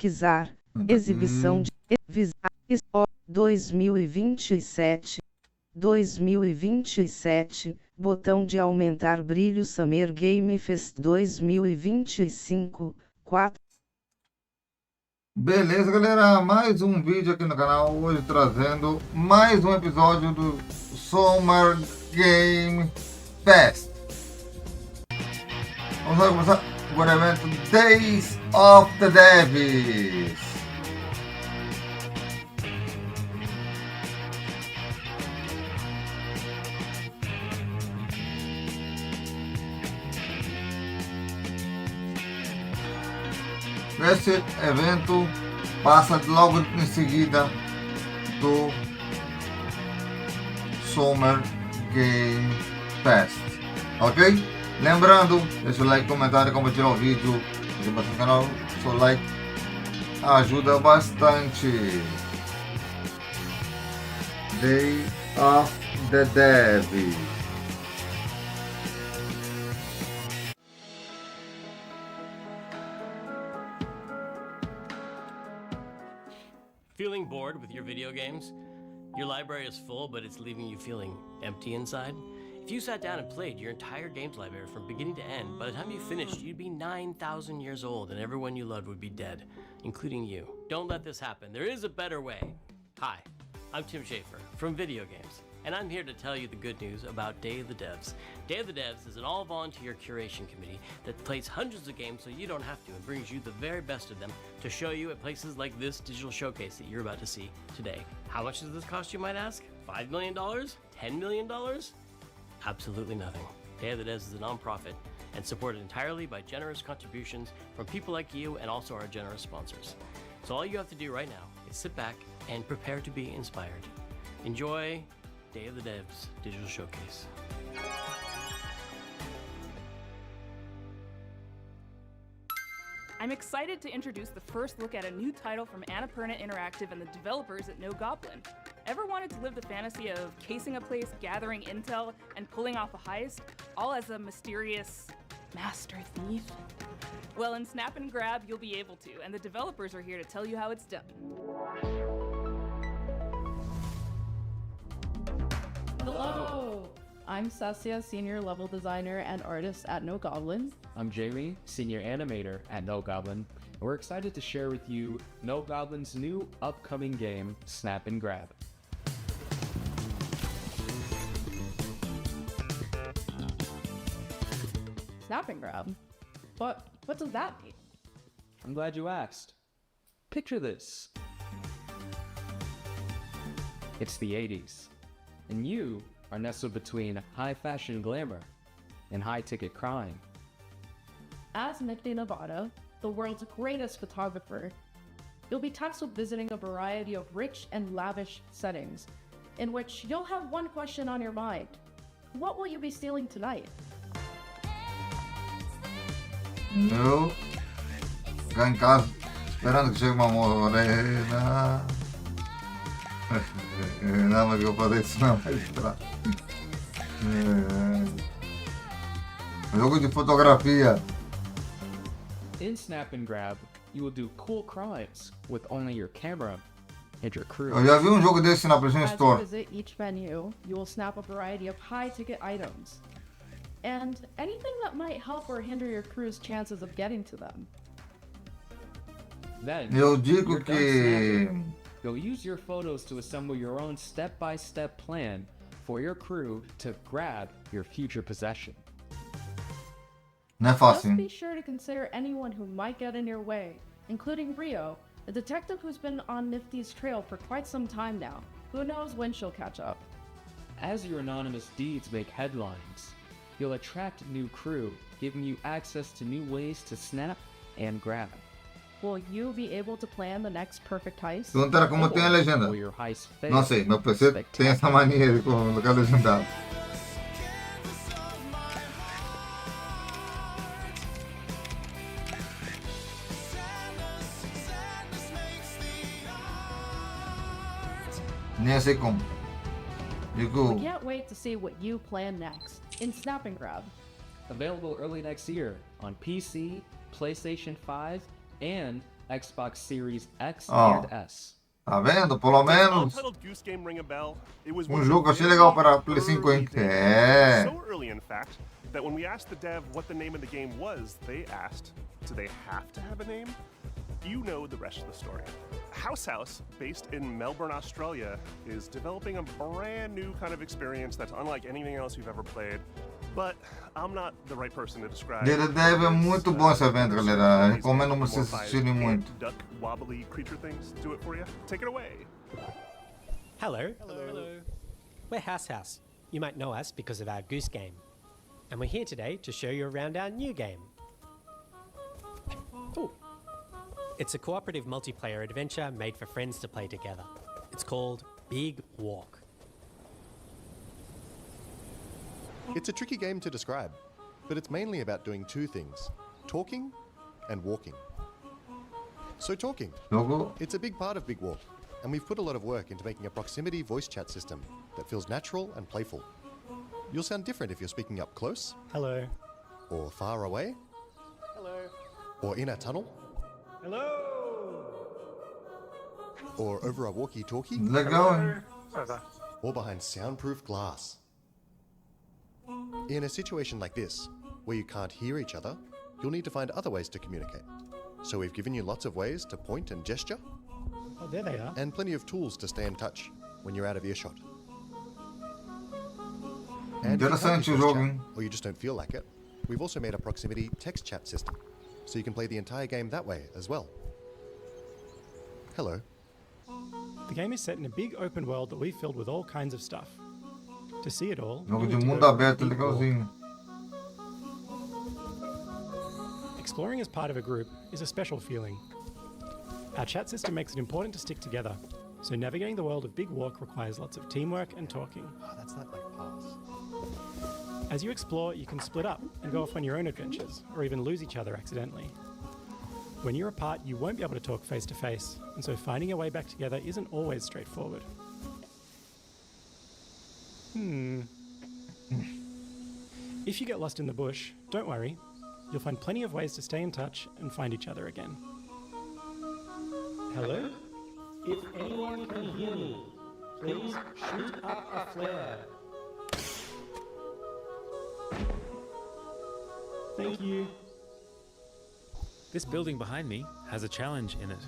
Pesquisar. Exibição de 2027. 2027. Botão de aumentar brilho Summer Game Fest 2025. 4. Beleza, galera, mais um vídeo aqui no canal, hoje trazendo mais um episódio do Summer Game Fest. Vamos lá começar com o evento Days of the Devs. Esse evento passa logo em seguida do Summer Game Fest, ok? Lembrando, deixa o like, comentário, compartilhar o vídeo, se você no canal, seu like ajuda bastante. Day of the Devs. Feeling bored with your video games? Your library is full, but it's leaving you feeling empty inside? If you sat down and played your entire games library from beginning to end, by the time you finished, you'd be 9,000 years old and everyone you loved would be dead, including you. Don't let this happen. There is a better way. Hi, I'm Tim Schafer from Video Games, and I'm here to tell you the good news about Day of the Devs. Day of the Devs is an all-volunteer curation committee that plays hundreds of games so you don't have to and brings you the very best of them to show you at places like this digital showcase that you're about to see today. How much does this cost, you might ask? $5 million? $10 million? Absolutely nothing. Day of the Devs is a non-profit and supported entirely by generous contributions from people like you and also our generous sponsors. So all you have to do right now is sit back and prepare to be inspired. Enjoy Day of the Devs Digital Showcase. I'm excited to introduce the first look at a new title from Annapurna Interactive and the developers at No Goblin. Ever wanted to live the fantasy of casing a place, gathering intel, and pulling off a heist, all as a mysterious master thief? Well, in Snap and Grab, you'll be able to, and the developers are here to tell you how it's done. Hello! I'm Sasya, Senior Level Designer and Artist at No Goblin. I'm Jamie, Senior Animator at No Goblin, and we're excited to share with you No Goblin's new upcoming game, Snap and Grab. Snap and Grab? What does that mean? I'm glad you asked. Picture this. It's the 80s, and you are nestled between high fashion glamour and high ticket crime. As Nifty Nevada, the world's greatest photographer, you'll be tasked with visiting a variety of rich and lavish settings, in which you'll have one question on your mind. What will you be stealing tonight? Eu ficar em casa esperando que chegue uma morena. Não, mas eu falei isso não vai entrar. Jogo de fotografia. In Snap and Grab, you will do cool crimes with only your camera and your crew. Eu já vi um jogo desse na PlayStation As you Store. visit each venue, you will snap a variety of high-ticket items, and anything that might help or hinder your crew's chances of getting to them. Then, Eu digo you're done que snapping. You'll use your photos to assemble your own step-by-step plan for your crew to grab your future possession. não é fácil, Just be hein? sure to consider anyone who might get in your way, including Rio, a detective who's been on Nifty's trail for quite some time now. Who knows when she'll catch up? As your anonymous deeds make headlines, you'll attract new crew, giving you access to new ways to snap and grab. Will you be able to plan the next perfect heist? Pergunta era como tem a legenda. Will your heist fail? Não sei, meu PC tem essa mania de colocar legendado. Nem sei como. Digo, We can't wait to see what you plan next in Snap and Grab. Available early next year on PC, PlayStation 5, and Xbox Series X Oh. and S. Tá vendo? Pelo Does menos Untitled Goose Game ring a bell? It was um one of jogo que eu the achei very legal para Play 5, early hein? days. É. So early, in fact, that when we asked the dev what the name of the game was, they asked, do they have to have a name? You know the rest of the story. House, based in Melbourne, Australia, is developing a brand new kind of experience that's unlike anything else you've ever played. But I'm not the right person to describe. Dia da Dev é muito bom esse evento, galera. Recomendo vocês Morphize assistirem muito. ant, duck, wobbly creature things do it for you. Take it away. Hello. Hello. We're House. You might know us because of our Goose Game. And we're here today to show you around our new game. Ooh. It's a cooperative multiplayer adventure made for friends to play together. It's called Big Walk. It's a tricky game to describe, but it's mainly about doing two things: talking and walking. So talking, Jogo. it's a big part of Big Walk, and we've put a lot of work into making a proximity voice chat system that feels natural and playful. You'll sound different if you're speaking up close, Hello. or far away, or in a tunnel, or over a walkie-talkie, Legal, hein? or behind soundproof glass. In a situation like this, where you can't hear each other, you'll need to find other ways to communicate. So we've given you lots of ways to point and gesture, Oh, there they are. and plenty of tools to stay in touch when you're out of earshot. And if you can't Interessante o use voice jogo, chat, hein? or you just don't feel like it, we've also made a proximity text chat system, so you can play the entire game that way as well. Hello. The game is set in a big open world that we've filled with all kinds of stuff. To see it all, Jogo you de need to mundo go aberto, Big Walk. legalzinho. Exploring as part of a group is a special feeling. Our chat system makes it important to stick together, so navigating the world of Big Walk requires lots of teamwork and talking. Oh, that's not like pass. As you explore, you can split up and go off on your own adventures, or even lose each other accidentally. When you're apart, you won't be able to talk face to face, and so finding a way back together isn't always straightforward. If you get lost in the bush, don't worry. You'll find plenty of ways to stay in touch and find each other again. Hello? If anyone can hear me, please shoot up a flare. Thank you. This building behind me has a challenge in it.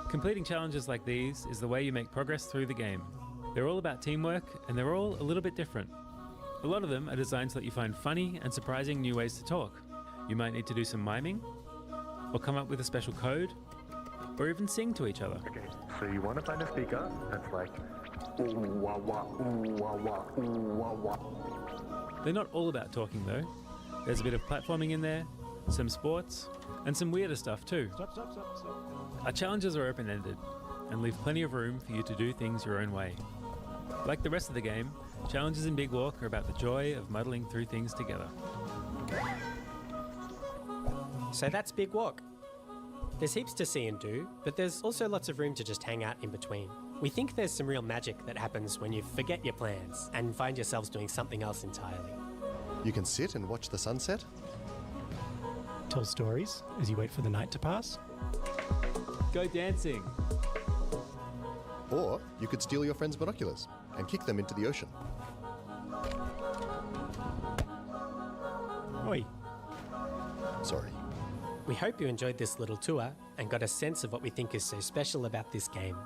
Completing challenges like these is the way you make progress through the game. They're all about teamwork, and they're all a little bit different. A lot of them are designed so that you find funny and surprising new ways to talk. You might need to do some miming, or come up with a special code, or even sing to each other. Okay, so you want to find a speaker that's like ooh wah wah ooh wah wah ooh wah wah. They're not all about talking though. There's a bit of platforming in there, some sports, and some weirder stuff too. Stop. Our challenges are open-ended and leave plenty of room for you to do things your own way. Like the rest of the game, challenges in Big Walk are about the joy of muddling through things together. So that's Big Walk. There's heaps to see and do, but there's also lots of room to just hang out in between. We think there's some real magic that happens when you forget your plans and find yourselves doing something else entirely. You can sit and watch the sunset, Tell stories as you wait for the night to pass. Go dancing! or you could steal your friend's binoculars and kick them into the ocean. Oi. Sorry. We hope you enjoyed this little tour and got a sense of what we think is so special about this game.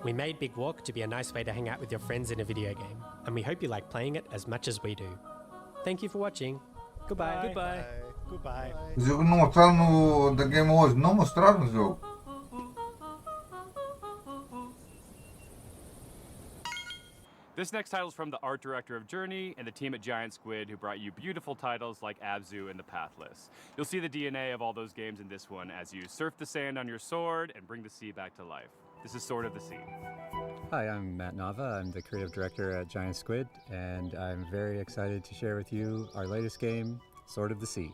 We made Big Walk to be a nice way to hang out with your friends in a video game, and we hope you like playing it as much as we do. Thank you for watching. Goodbye. Goodbye. Goodbye. O jogo não mostraram no The Game hoje, não mostraram o jogo. This next title is from the art director of Journey and the team at Giant Squid, who brought you beautiful titles like Abzu and The Pathless. You'll see the DNA of all those games in this one as you surf the sand on your sword and bring the sea back to life. This is Sword of the Sea. Hi, I'm Matt Nava. I'm the creative director at Giant Squid, and I'm very excited to share with you our latest game, Sword of the Sea.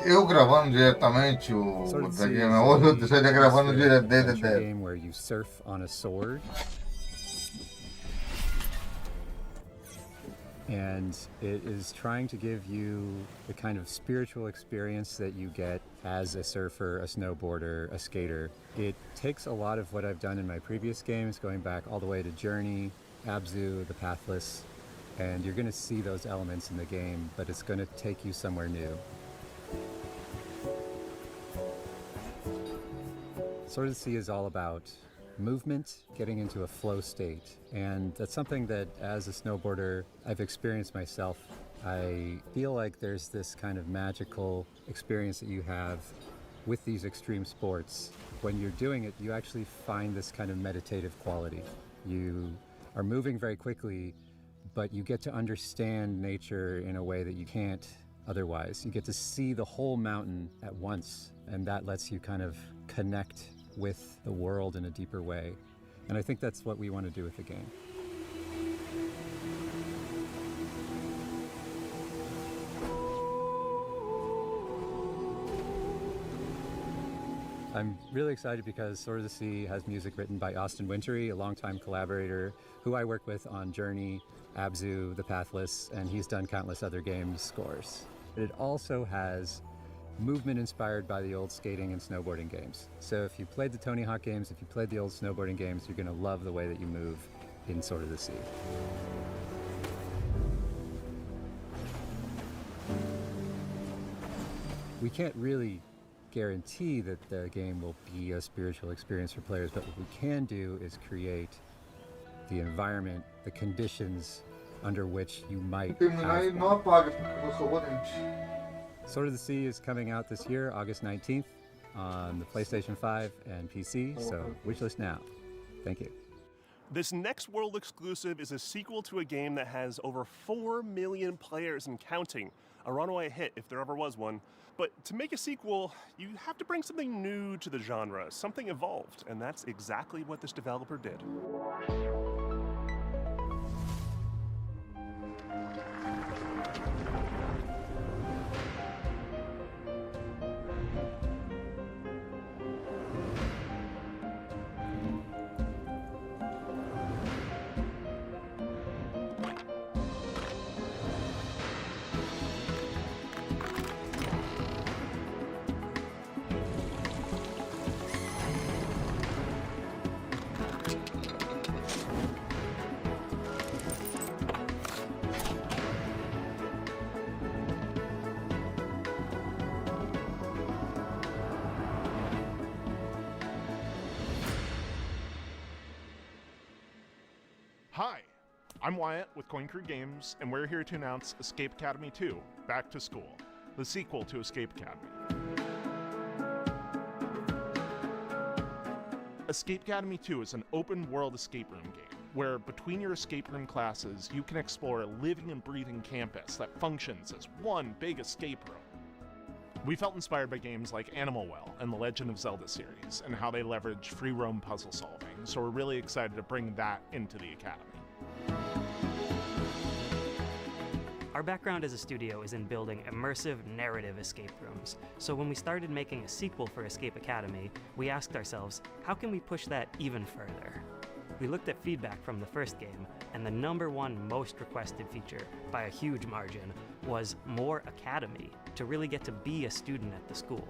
Eu gravando diretamente o Sword of the The Sea Game is hoje, eu a estaria gravando direto adventure desde game where you surf on a sword. And it is trying to give you the kind of spiritual experience that you get as a surfer, a snowboarder, a skater. It takes a lot of what I've done in my previous games, going back all the way to Journey, Abzu, The Pathless, and you're going to see those elements in the game, but it's going to take you somewhere new. Sword of the Sea is all about movement, getting into a flow state, and that's something that as a snowboarder I've experienced myself. I feel like there's this kind of magical experience that you have with these extreme sports. When you're doing it, you actually find this kind of meditative quality. You are moving very quickly, but you get to understand nature in a way that you can't otherwise. You get to see the whole mountain at once, and that lets you kind of connect with the world in a deeper way. And I think that's what we want to do with the game. I'm really excited because Sword of the Sea has music written by Austin Wintory, a longtime collaborator who I work with on Journey, Abzu, The Pathless, and he's done countless other games scores. It also has movement inspired by the old skating and snowboarding games. So if you played the Tony Hawk games, if you played the old snowboarding games, you're going to love the way that you move in Sword of the Sea. We can't really guarantee that the game will be a spiritual experience for players, but what we can do is create the environment, the conditions under which you might have Sword of the Sea is coming out this year, August 19th, on the PlayStation 5 and PC, so wishlist now. Thank you. This next world exclusive is a sequel to a game that has over 4 million players and counting. A runaway hit if there ever was one. But to make a sequel, you have to bring something new to the genre, something evolved, and that's exactly what this developer did. Hi, I'm Wyatt with Coin Crew Games, and we're here to announce Escape Academy 2, Back to School, the sequel to Escape Academy. Escape Academy 2 is an open-world escape room game, where between your escape room classes, you can explore a living and breathing campus that functions as one big escape room. We felt inspired by games like Animal Well and the Legend of Zelda series, and how they leverage free roam puzzle solving, so we're really excited to bring that into the Academy. Our background as a studio is in building immersive narrative escape rooms, so when we started making a sequel for Escape Academy, we asked ourselves, how can we push that even further? We looked at feedback from the first game, and the #1 most requested feature, by a huge margin, was more Academy, to really get to be a student at the school.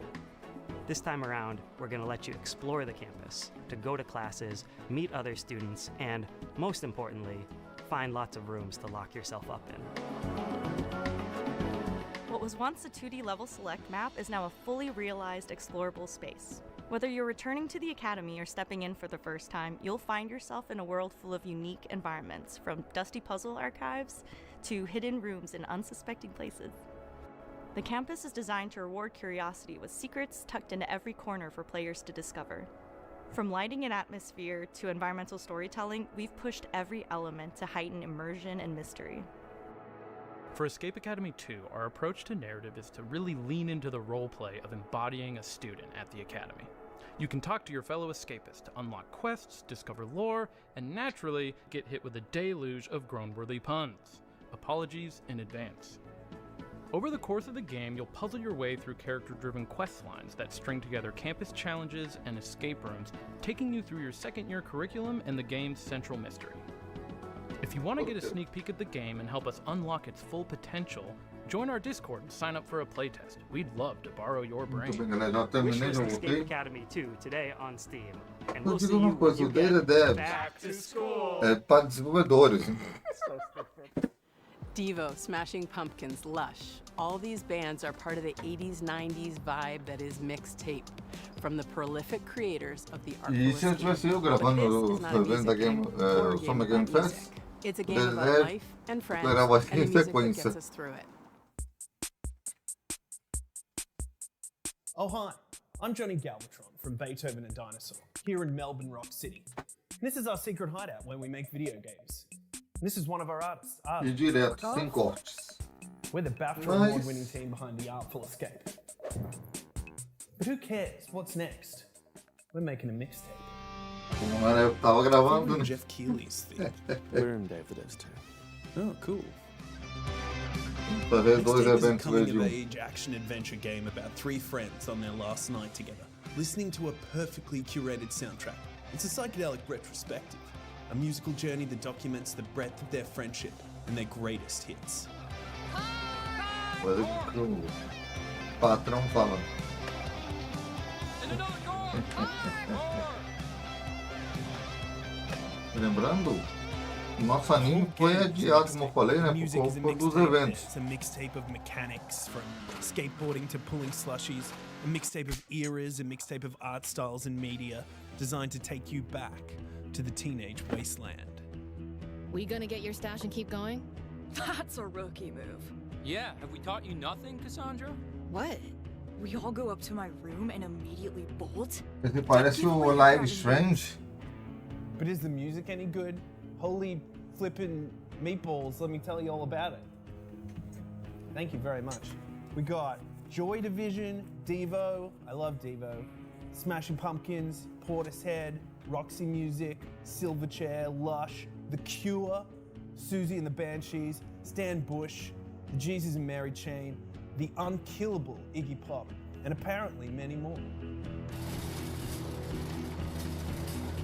This time around, we're going to let you explore the campus, to go to classes, meet other students, and, most importantly, find lots of rooms to lock yourself up in. What was once a 2D level select map is now a fully realized explorable space. Whether you're returning to the Academy or stepping in for the first time, you'll find yourself in a world full of unique environments, from dusty puzzle archives to hidden rooms in unsuspecting places. The campus is designed to reward curiosity with secrets tucked into every corner for players to discover. From lighting and atmosphere to environmental storytelling, we've pushed every element to heighten immersion and mystery. For Escape Academy 2, our approach to narrative is to really lean into the roleplay of embodying a student at the Academy. You can talk to your fellow escapists to unlock quests, discover lore, and naturally get hit with a deluge of groan-worthy puns. Apologies in advance. Over the course of the game, you'll puzzle your way through character-driven quest lines that string together campus challenges and escape rooms, taking you through your second-year curriculum and the game's central mystery. If you want to get a sneak peek at the game and help us unlock its full potential, join our Discord and sign up for a playtest. We'd love to borrow your brain. Wishlist Escape Academy 2 today on Steam. And Eu we'll see digo uma you coisa, when o you Data get Devs back to school. é para desenvolvedores. Hein? Devo, Smashing Pumpkins, Lush. All these bands are part of the 80s, 90s vibe that is mixtape. From the prolific creators of the E se eu tivesse eu gravando o evento da Game, Summer Game Fest, It's a game about life and friends era uma and the music that sequência. gets us through it. Oh hi, I'm Johnny Galvatron from Beethoven and Dinosaur, here in Melbourne Rock City. This is our secret hideout where we make video games. This is one of our artists, E direto, sem cortes. We're the BAFTA Nice. award-winning team behind The Artful Escape. But who cares? What's next? We're making a mixtape. Mano, eu tava gravando, né? Jeff Keighley's theme. We're in there for those two. Oh, cool. Fazer dois Mixtape is a eventos aí de coming-of-age action-adventure game about three friends on their last night together, listening to a perfectly curated soundtrack. It's a psychedelic retrospective, a musical journey that documents the breadth of their friendship and their greatest hits. Coisa que o patrão fala. Lembrando, nosso anime foi adiado, como eu falei, né? Music Por is a conta dos mixtape. eventos. It's a mixtape of mechanics, from skateboarding to pulling slushies, a mixtape of eras, a mixtape of art styles and media, designed to take you back to the teenage wasteland. We gonna get your stash and keep going? That's a rookie move. Yeah, have we taught you nothing, Cassandra? What? We all go up to my room and immediately bolt? Esse parece o Live Strange. But is the music any good? Holy flippin' meatballs, let me tell you all about it. Thank you very much. We got Joy Division, Devo, I love Devo, Smashing Pumpkins, Portishead, Roxy Music, Silverchair, Lush, The Cure, Susie and the Banshees, Stan Bush, the Jesus and Mary Chain, the unkillable Iggy Pop, and apparently many more.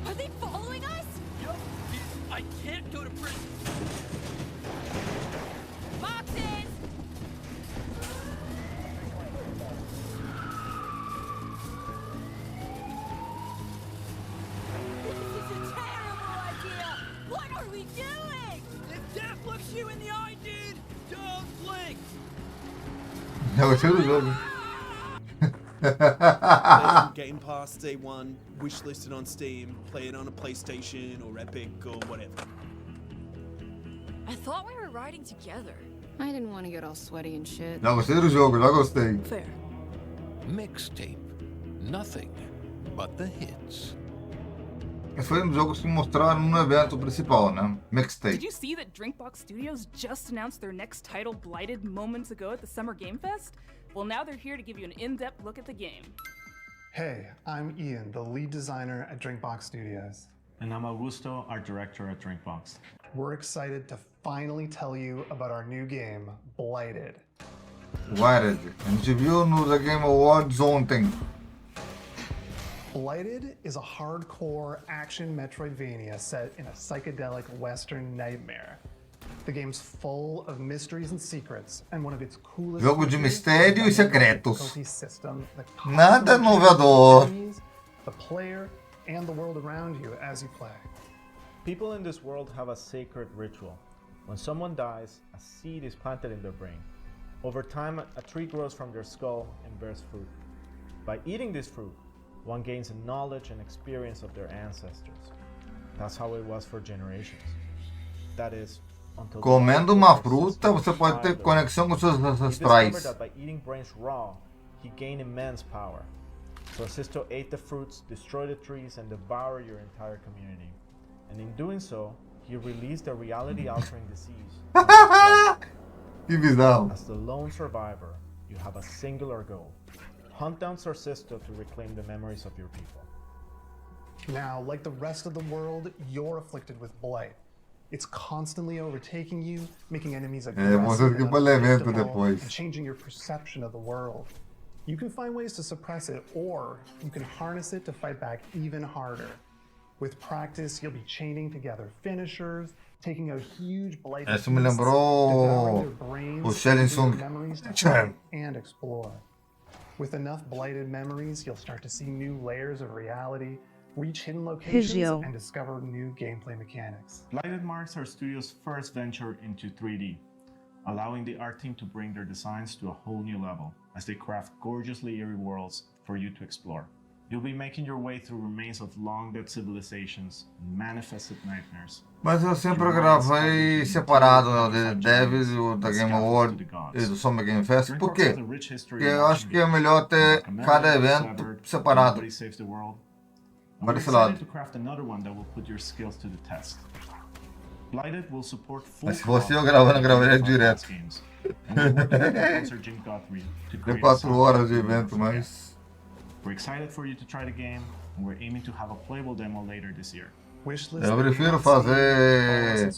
Are they following us? Yup. I can't go to prison. Boxes! This is a terrible idea! What are we doing? If death looks you in the eye, dude, don't blink. Eu gostei do jogo. Game Pass Day 1, wishlisted on Steam, play it on a PlayStation or Epic or whatever. I thought we were riding together. I didn't want to get all sweaty and shit. Já gostei do jogo, já gostei. Fair. Mixtape. Nothing but the hits. Esse foi um dos jogos que mostraram no evento principal, né? Mixtape. Did you see that Drinkbox Studios just announced their next title, Blighted, moments ago at the Summer Game Fest? Well, now they're here to give you an in-depth look at the game. Hey, I'm Ian, the lead designer at Drinkbox Studios. And I'm Augusto, art director at Drinkbox. We're excited to finally tell you about our new game, Blighted. Blighted. A gente viu no The Game Awards ontem. Blighted is a hardcore action Metroidvania set in a psychedelic Western nightmare. The game's full of mysteries and secrets, and one of its coolest Jogo de features mistério e is the secretos. difficulty system that Nada constantly inovador. enemies, the player, and the world around you as you play. People in this world have a sacred ritual. When someone dies, a seed is planted in their brain. Over time, a tree grows from their skull and bears fruit. By eating this fruit, one gains a knowledge and experience of their ancestors. That's how it was for generations. That is, until Comendo uma fruta, você pode ter conexão com seus he discovered ancestrais. that by eating brains raw, he gained immense power. So Sisto ate the fruits, destroyed the trees, and devoured your entire community. And in doing so, he released a reality-altering disease. Que bizarro. As the lone survivor, you have a singular goal. Hunt down Sorcisto to reclaim the memories of your people. Now, like the rest of the world, you're afflicted with blight. It's constantly overtaking you, making enemies aggressive vocês que and vão ler evento unpredictable, depois. and changing your perception of the world. You can find ways to suppress it, or you can harness it to fight back even harder. With practice, you'll be chaining together finishers, taking a huge blighted Essa me beasts, lembrou devouring their brains, o Shelling using Song. their memories to hunt and explore. With enough blighted memories, you'll start to see new layers of reality, reach hidden locations, Higio. and discover new gameplay mechanics. Blighted marks our studio's first venture into 3D, allowing the art team to bring their designs to a whole new level as they craft gorgeously eerie worlds for you to explore. You'll be making your way through remains of long-dead civilizations and manifested nightmares. Mas eu sempre gravei separado, né, o The Devs e o da Game Award e do Summer Game Fest. Por quê? Porque eu acho que é melhor ter cada evento separado. Nobody saves the world. And Para we're esse excited lado. to craft another one that will put your skills to the test. Blighted will support full Mas se fosse eu co-op gravando, eu with gravaria Xbox direto. games. And we're working with producer Jim Guthrie to Tem create 4 a horas de soundtrack evento, for the game. mas... We're excited for you to try the game, and we're aiming to have a playable demo later this year. Eu prefiro fazer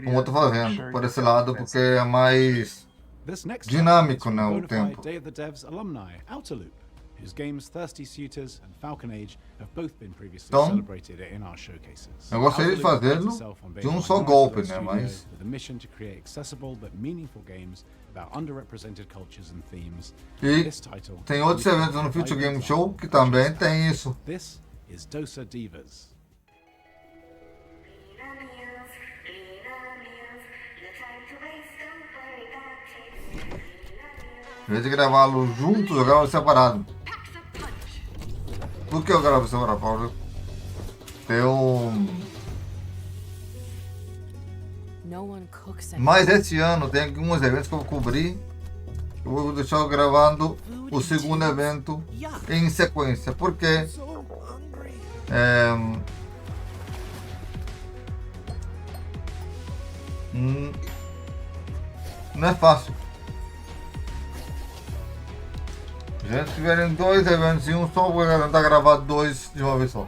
como eu tô fazendo, por esse lado, porque é mais This next dinâmico, chapter né, is o from bona tempo. fide Day of the Devs alumni, Outer Loop, whose games Thirsty Suitors and Falcon Age have both been previously Então, celebrated in our showcases. eu gostaria de Outer Loop fazê-lo prides itself on being de um one só of the golpe, first né, studios mas... with a mission to create accessible but meaningful games about underrepresented cultures and themes. E This title tem outros is eventos no Future Game Show que também tem isso. This is Dosa Divas. Em vez de gravá-lo juntos, eu gravo separado. Por que eu gravo separado, Paulo? Tem No one cooks Mas esse ano tem alguns eventos que eu vou cobrir. Eu vou deixar eu gravando o segundo evento em sequência. Porque não é fácil. Já se tiverem 2 eventos em um só, eu vou tentar gravar 2 de uma vez só.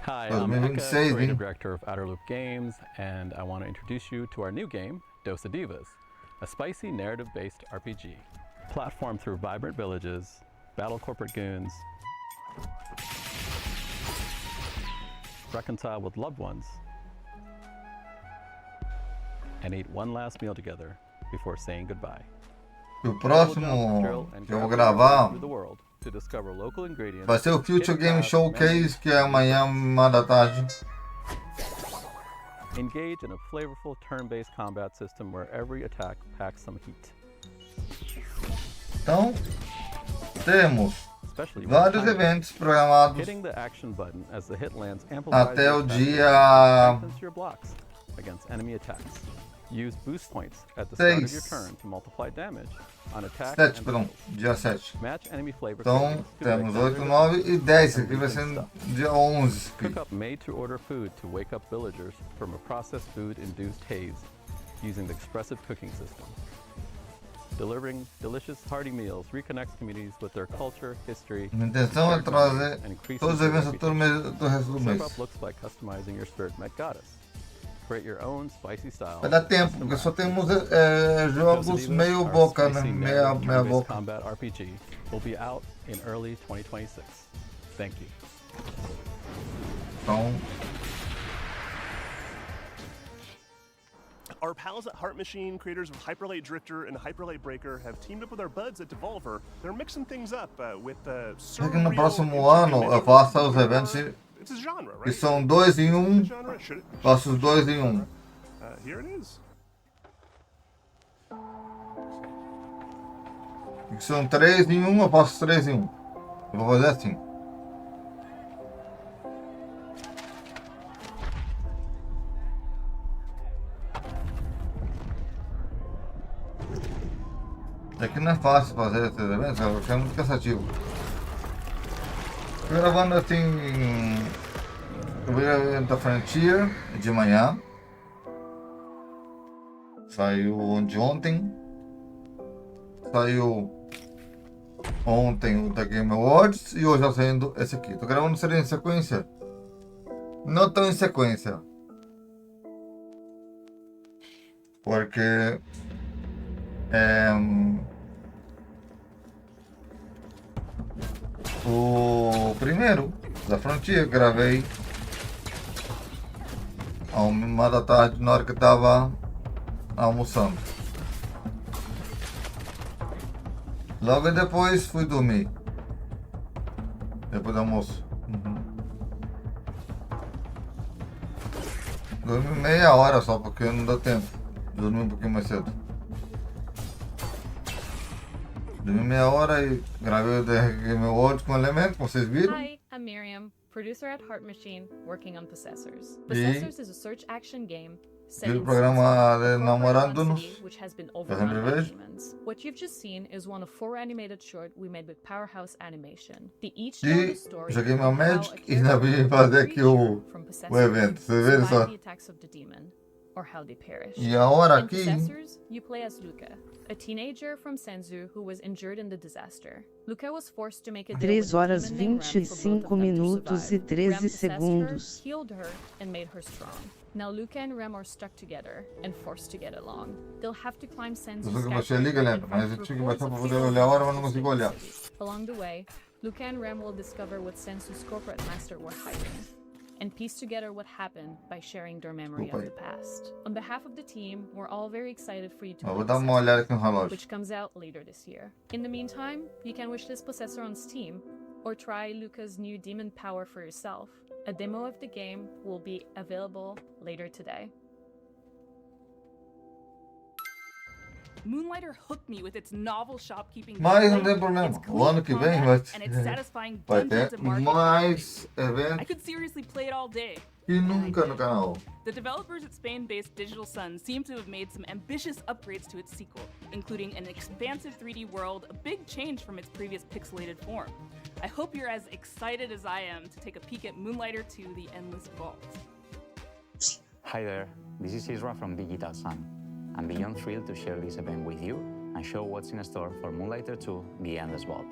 Hi, Oh, I'm maybe Eka, say creative then. director of Outer Loop Games, and I want to introduce you to our new game, Dosa Divas, a spicy narrative-based RPG. Platform through vibrant villages, battle corporate goons, reconcile with loved ones, and eat one last meal together before saying goodbye. O próximo que eu vou gravar vai ser o Future Game Showcase, que é amanhã, 1 da tarde. Engage in a flavorful turn-based combat system where every attack packs some heat. Então, temos vários eventos programados Hitting the action button as the hit lands até o amplifies dia your blocks against enemy attacks. Use boost points at the start of your 6. turn to multiply damage on attacks 7, and perdão, skills. dia 7. Match enemy flavor Então, coatings to temos make 8, 9 e 10, aqui vai ser dia 11. Cook up made-to-order food to wake up villagers from a processed food-induced haze using the expressive cooking system. Delivering delicious, hearty meals reconnects communities with their culture, history, Minha intenção é trazer and increases todos os their eventos do resto do reputation. mês. Serve up looks like customizing your spirit met goddess. Create your own spicy style. Vai dar tempo, porque só temos jogos meio boca, né? Meia boca. Combat RPG will be out in early 2026. Thank you. Então, Our pals at Heart Machine, creators of Hyperlight Drifter and Hyperlight Breaker, have teamed up with our buds at Devolver. They're mixing things up with é que no próximo ano eu faço os eventos It's a genre, que right? são 2 em 1, faço os 2 em 1. Here it is. Que são 3 em 1, eu faço 3 em 1. Eu vou fazer assim. É que não é fácil fazer esses eventos, porque é muito cansativo. Tô gravando assim, Primeiro evento da Frontier de manhã. Saiu de ontem. Saiu ontem o da Game Awards e hoje está saindo esse aqui. Tô gravando série em sequência. Não tão em sequência. Porque o primeiro da Frontier gravei a 1h da tarde na hora que eu tava almoçando. Logo depois fui dormir. Depois do almoço. Dormi meia hora só porque não deu tempo. Dormi um pouquinho mais cedo. Dormi meia hora e gravei o The Game Awards com elemento, como vocês viram. Hi, I'm Miriam, producer at Heart Machine, working on Possessors. Possessors is a search action game set E o in programa de City, Namorando-nos. which has been Eu overrun sempre by vejo. demons. What you've just seen is one of 4 animated short we made with Powerhouse Animation. They each tell the E story joguei of meu how a Magic e ainda character vim fazer or aqui o creature from evento. Vocês viram survive só? the attacks of the demon, or how they perish. E agora In aqui- Possessors, you play as Luca, a teenager from Senzu who was injured in the disaster. Luca was forced to make a deal with 3 a horas demon named Rem for both of 25 them to minutos e survive. 13 Rem possessed her, segundos. healed her, and made her strong. Now Luca and Rem are stuck together and forced to get along. They'll have to climb Eu Senzu's sei que baixei a skyscraper liga, and lembra? Mas eu fight tinha que reports baixar para of poder people olhar a hora, mas não infesting consigo the olhar. city. Along the way, Luca and Rem will discover what Senzu's corporate master were hiding, and piece together what happened by sharing their memory of the past. On behalf of the team, we're all very excited for you to Eu vou play dar uma olhada aqui no Possessors, relógio. which comes out later this year. In the meantime, you can wish this Possessor on Steam, or try Luca's new Demon Power for yourself. A demo of the game will be available later today. Moonlighter hooked me with its novel shopkeeping Mas não gameplay, tem problema. its O clean ano que vem combat, vai and its satisfying vai dungeons ter and market mais I eventos could seriously play it all day. e nunca no canal. The developers at Spain-based Digital Sun seem to have made some ambitious upgrades to its sequel, including an expansive 3D world, a big change from its previous pixelated form. I hope you're as excited as I am to take a peek at Moonlighter 2: The Endless Vault. Hi there, this is Isra from Digital Sun. I'm beyond thrilled to share this event with you and show what's in store for Moonlighter 2: The Endless Vault.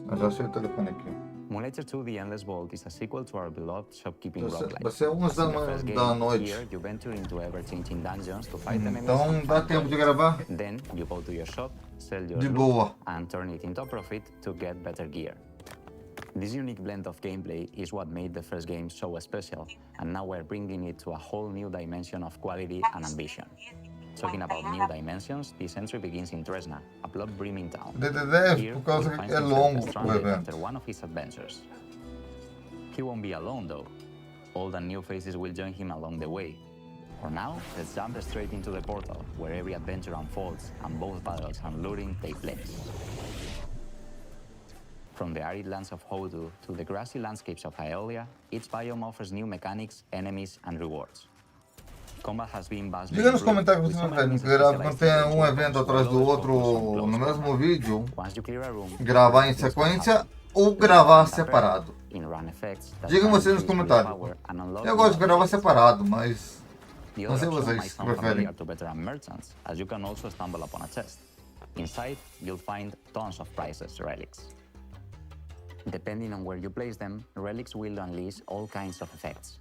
Eu já achei o telefone aqui. Moonlighter 2: The Endless Vault is a sequel to our beloved shopkeeping roguelike. vai ser 11 As in the da first game, da noite. Here you venture into ever-changing dungeons to fight enemies. Então and dá find tempo de gold. gravar? Then you go to your shop, sell your De loot, boa. and turn it into a profit to get better gear. This unique blend of gameplay is what made the first game so special, and now we're bringing it to a whole new dimension of quality and ambition. Talking about new dimensions, this entry begins in Tresna, a blood-brimming town. DDD, Here, por causa Will que finds é himself longo o stranded evento. after one of his adventures. He won't be alone though. Old and new faces will join him along the way. For now, let's jump straight into the portal, where every adventure unfolds and both battles and looting take place. From the arid lands of Hodu to the grassy landscapes of Aeolia, each biome offers new mechanics, enemies, and rewards. Combat has been vastly Diga nos improved, comentários with se so não many querem que grave specialized quando tem um adventure evento modes, atrás do all outro focused on no close mesmo vídeo, Once you clear a room, gravar em sequência ou gravar separado. in run effects that Digam can vocês nos increase comentários. willpower and unlock Eu gosto de new gravar abilities. separado, mas The não other sei option vocês might que sound preferem. familiar to veteran merchants, as you can also stumble upon a chest. Inside, you'll find tons of priceless relics. Depending on where you place them, relics will unleash all kinds of effects.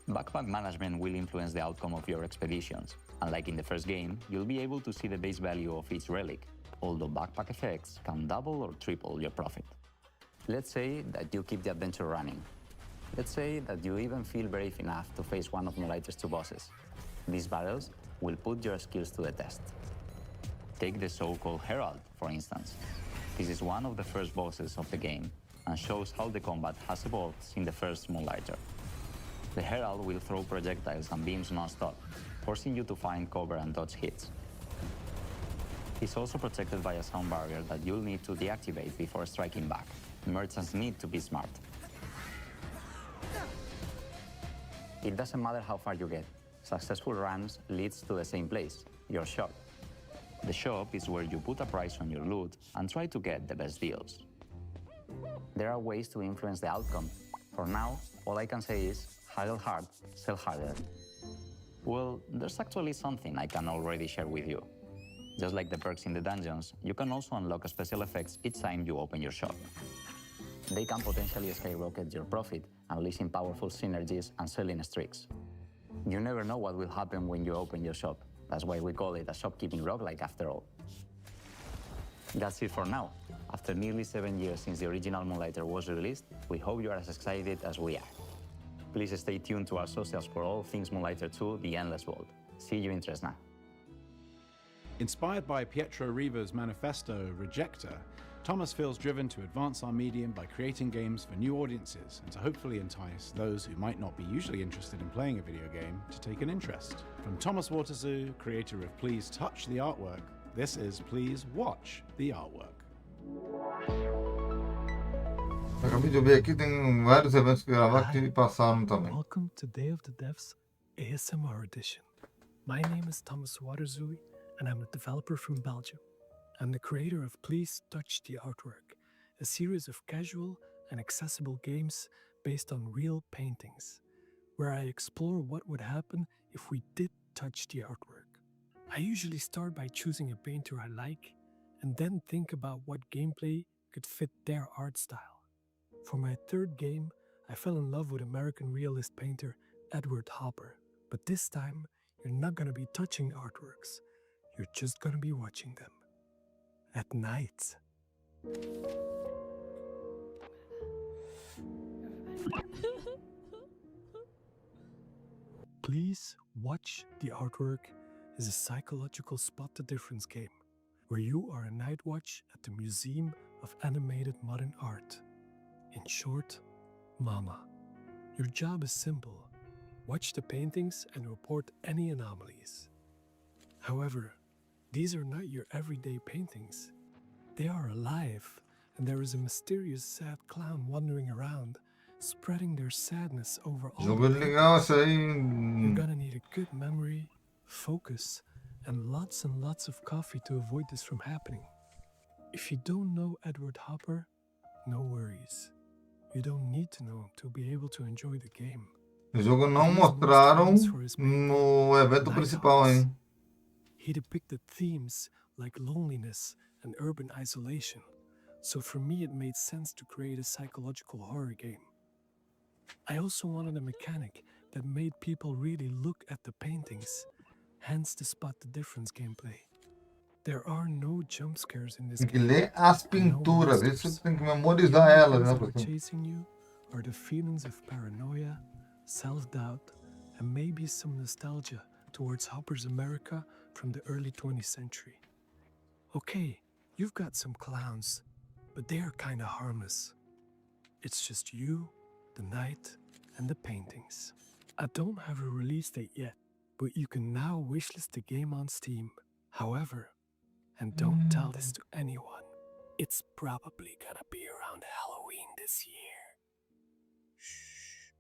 Backpack management will influence the outcome of your expeditions. Unlike in the first game, you'll be able to see the base value of each relic, although backpack effects can double or triple your profit. Let's say that you keep the adventure running. Let's say that you even feel brave enough to face one of Moonlighter's 2 bosses. These battles will put your skills to the test. Take the so-called Herald, for instance. This is one of the first bosses of the game and shows how the combat has evolved since the first Moonlighter. The Herald will throw projectiles and beams non-stop, forcing you to find cover and dodge hits. He's also protected by a sound barrier that you'll need to deactivate before striking back. Merchants need to be smart. It doesn't matter how far you get. Successful runs leads to the same place, your shop. The shop is where you put a price on your loot and try to get the best deals. There are ways to influence the outcome. For now, all I can say is hustle hard, sell harder. Well, there's actually something I can already share with you. Just like the perks in the dungeons, you can also unlock special effects each time you open your shop. They can potentially skyrocket your profit, unleashing powerful synergies and selling streaks. You never know what will happen when you open your shop. That's why we call it a shopkeeping roguelike after all. That's it for now. After nearly 7 years since the original Moonlighter was released, we hope you are as excited as we are. Please stay tuned to our socials for all things Moonlighter 2: The Endless World. See you in Tresna. Inspired by Pietro Riva's manifesto, Rejector, Thomas feels driven to advance our medium by creating games for new audiences and to hopefully entice those who might not be usually interested in playing a video game to take an interest. From Thomas Waterzoo, creator of Please Touch the Artwork, this is Please Watch the Artwork. Acabei de ver aqui, tem vários eventos que gravar que passaram também. Welcome to Day of the Devs ASMR Edition. My name is Thomas Waterzoo, and I'm a developer from Belgium. I'm the creator of Please Touch the Artwork, a series of casual and accessible games based on real paintings, where I explore what would happen if we did touch the artwork. I usually start by choosing a painter I like, and then think about what gameplay could fit their art style. For my third game, I fell in love with American realist painter Edward Hopper, but this time, you're not gonna be touching artworks, you're just gonna be watching them. At night. Please Watch the Artwork is a psychological spot the difference game, where you are a night watch at the Museum of Animated Modern Art. In short, MAMA. Your job is simple. Watch the paintings and report any anomalies. However, these are not your everyday paintings. They are alive, and there is a mysterious sad clown wandering around, spreading their sadness over all Jogo the legal paintings. esse aí. You're gonna need a good memory, focus, and lots of coffee to avoid this from happening. If you don't know Edward Hopper, no worries. You don't need to know him to be able to enjoy the game. O jogo não mostraram no evento principal, hein? He depicted themes like loneliness and urban isolation, so for me it made sense to create a psychological horror game. I also wanted a mechanic that made people really look at the paintings, hence the Spot the Difference gameplay. There are no jump scares in this Tem que game. ler as pinturas, isso você tem que memorizar elas, né, What pessoal? chasing you are the feelings of paranoia, self-doubt, and maybe some nostalgia towards Hopper's America from the early 20th century. Okay, you've got some clowns, but they are kinda harmless. It's just you, the night, and the paintings. I don't have a release date yet, but you can now wishlist the game on Steam. However, and don't tell this to anyone, it's probably gonna be around Halloween this year. Shh.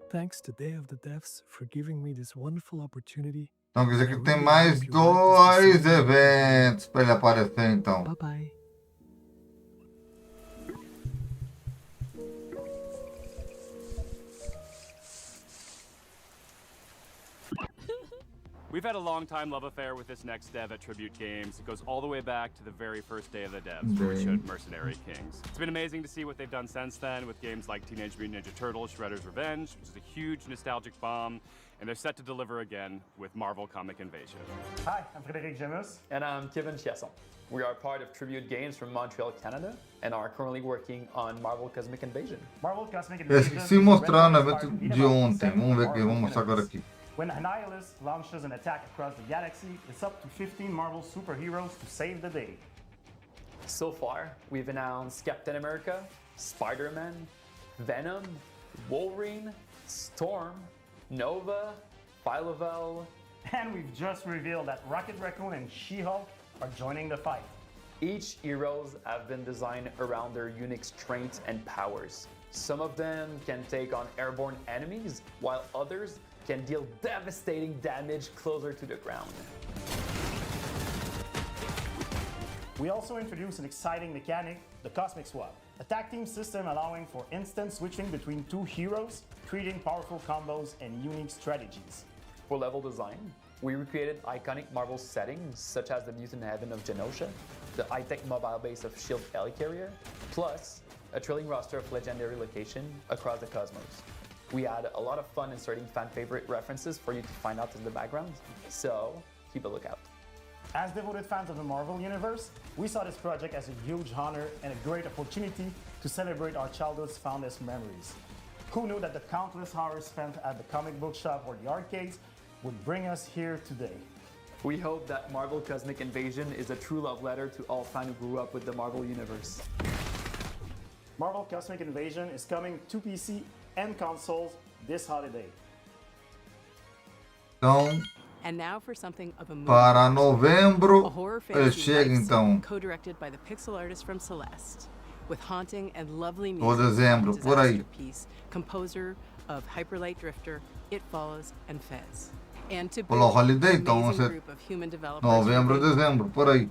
Thanks to Day of the Devs for giving me this wonderful opportunity. Então quer dizer que tem mais 2 eventos para ele aparecer, então. Bye bye. We've had a long-time love affair with this next dev at Tribute Games. It goes all the way back to the very first day of the devs, where we showed Mercenary Kings. It's been amazing to see what they've done since then with games like Teenage Mutant Ninja Turtles: Shredder's Revenge, which is a huge nostalgic bomb, and they're set to deliver again with Marvel Comic Invasion. Hi, I'm Frédéric Gemus. And I'm Kevin Chiasson. We are part of Tribute Games from Montreal, Canada, and are currently working on Marvel Cosmic Invasion. Marvel Cosmic Eu Invasion. esqueci de mostrar no evento de ontem. Vamos ver aqui, vamos mostrar agora aqui. When Annihilus launches an attack across the galaxy, it's up to 15 Marvel superheroes to save the day. So far, we've announced Captain America, Spider-Man, Venom, Wolverine, Storm, Nova, Phyla-Vell, and we've just revealed that Rocket Raccoon and She-Hulk are joining the fight. Each heroes have been designed around their unique strengths and powers. Some of them can take on airborne enemies, while others can deal devastating damage closer to the ground. We also introduced an exciting mechanic, the Cosmic Swap. A tag team system allowing for instant switching between two heroes, creating powerful combos and unique strategies. For level design, we recreated iconic Marvel settings such as the mutant heaven of Genosha, the high-tech mobile base of S.H.I.E.L.D. Helicarrier, plus a thrilling roster of legendary locations across the cosmos. We had a lot of fun inserting fan-favorite references for you to find out in the background, so keep a lookout. As devoted fans of the Marvel Universe, we saw this project as a huge honor and a great opportunity to celebrate our childhood's fondest memories. Who knew that the countless hours spent at the comic book shop or the arcades would bring us here today? We hope that Marvel Cosmic Invasion is a true love letter to all fans who grew up with the Marvel Universe. Marvel Cosmic Invasion is coming to PC and consoles this holiday. Então, And now for something of a movie. para novembro, A horror ele fantasy chega life então. co-directed by the pixel artist from Celeste, with haunting and lovely Ou music. dezembro, por aí. Disaster Piece, composer of Hyperlight Drifter, It Follows, and Fez. And to Pelo boot, holiday, an então, amazing você- group of human developers Novembro, who made dezembro, por aí.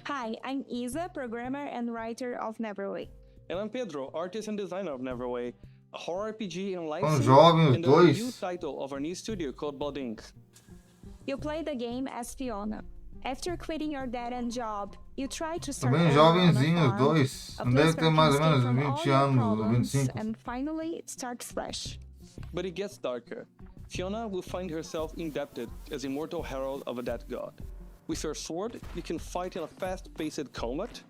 Hi, I'm Isa, programmer and writer of Neverway. And I'm Pedro, artist and designer of Neverway, a horror RPG in live São sync jovens and dois. the new title of our new studio called Blood Inc. You play the game as Fiona. After quitting your dead-end job, you try to start Também over on a jovenzinhos, farm, dois. a Não place deve ter where you mais ou can escape menos from 20 all your anos, ou problems, 25. and finally it starts fresh. But it gets darker. Fiona will find herself indebted as immortal herald of a dead god. With your sword, you can fight in a fast-paced combat,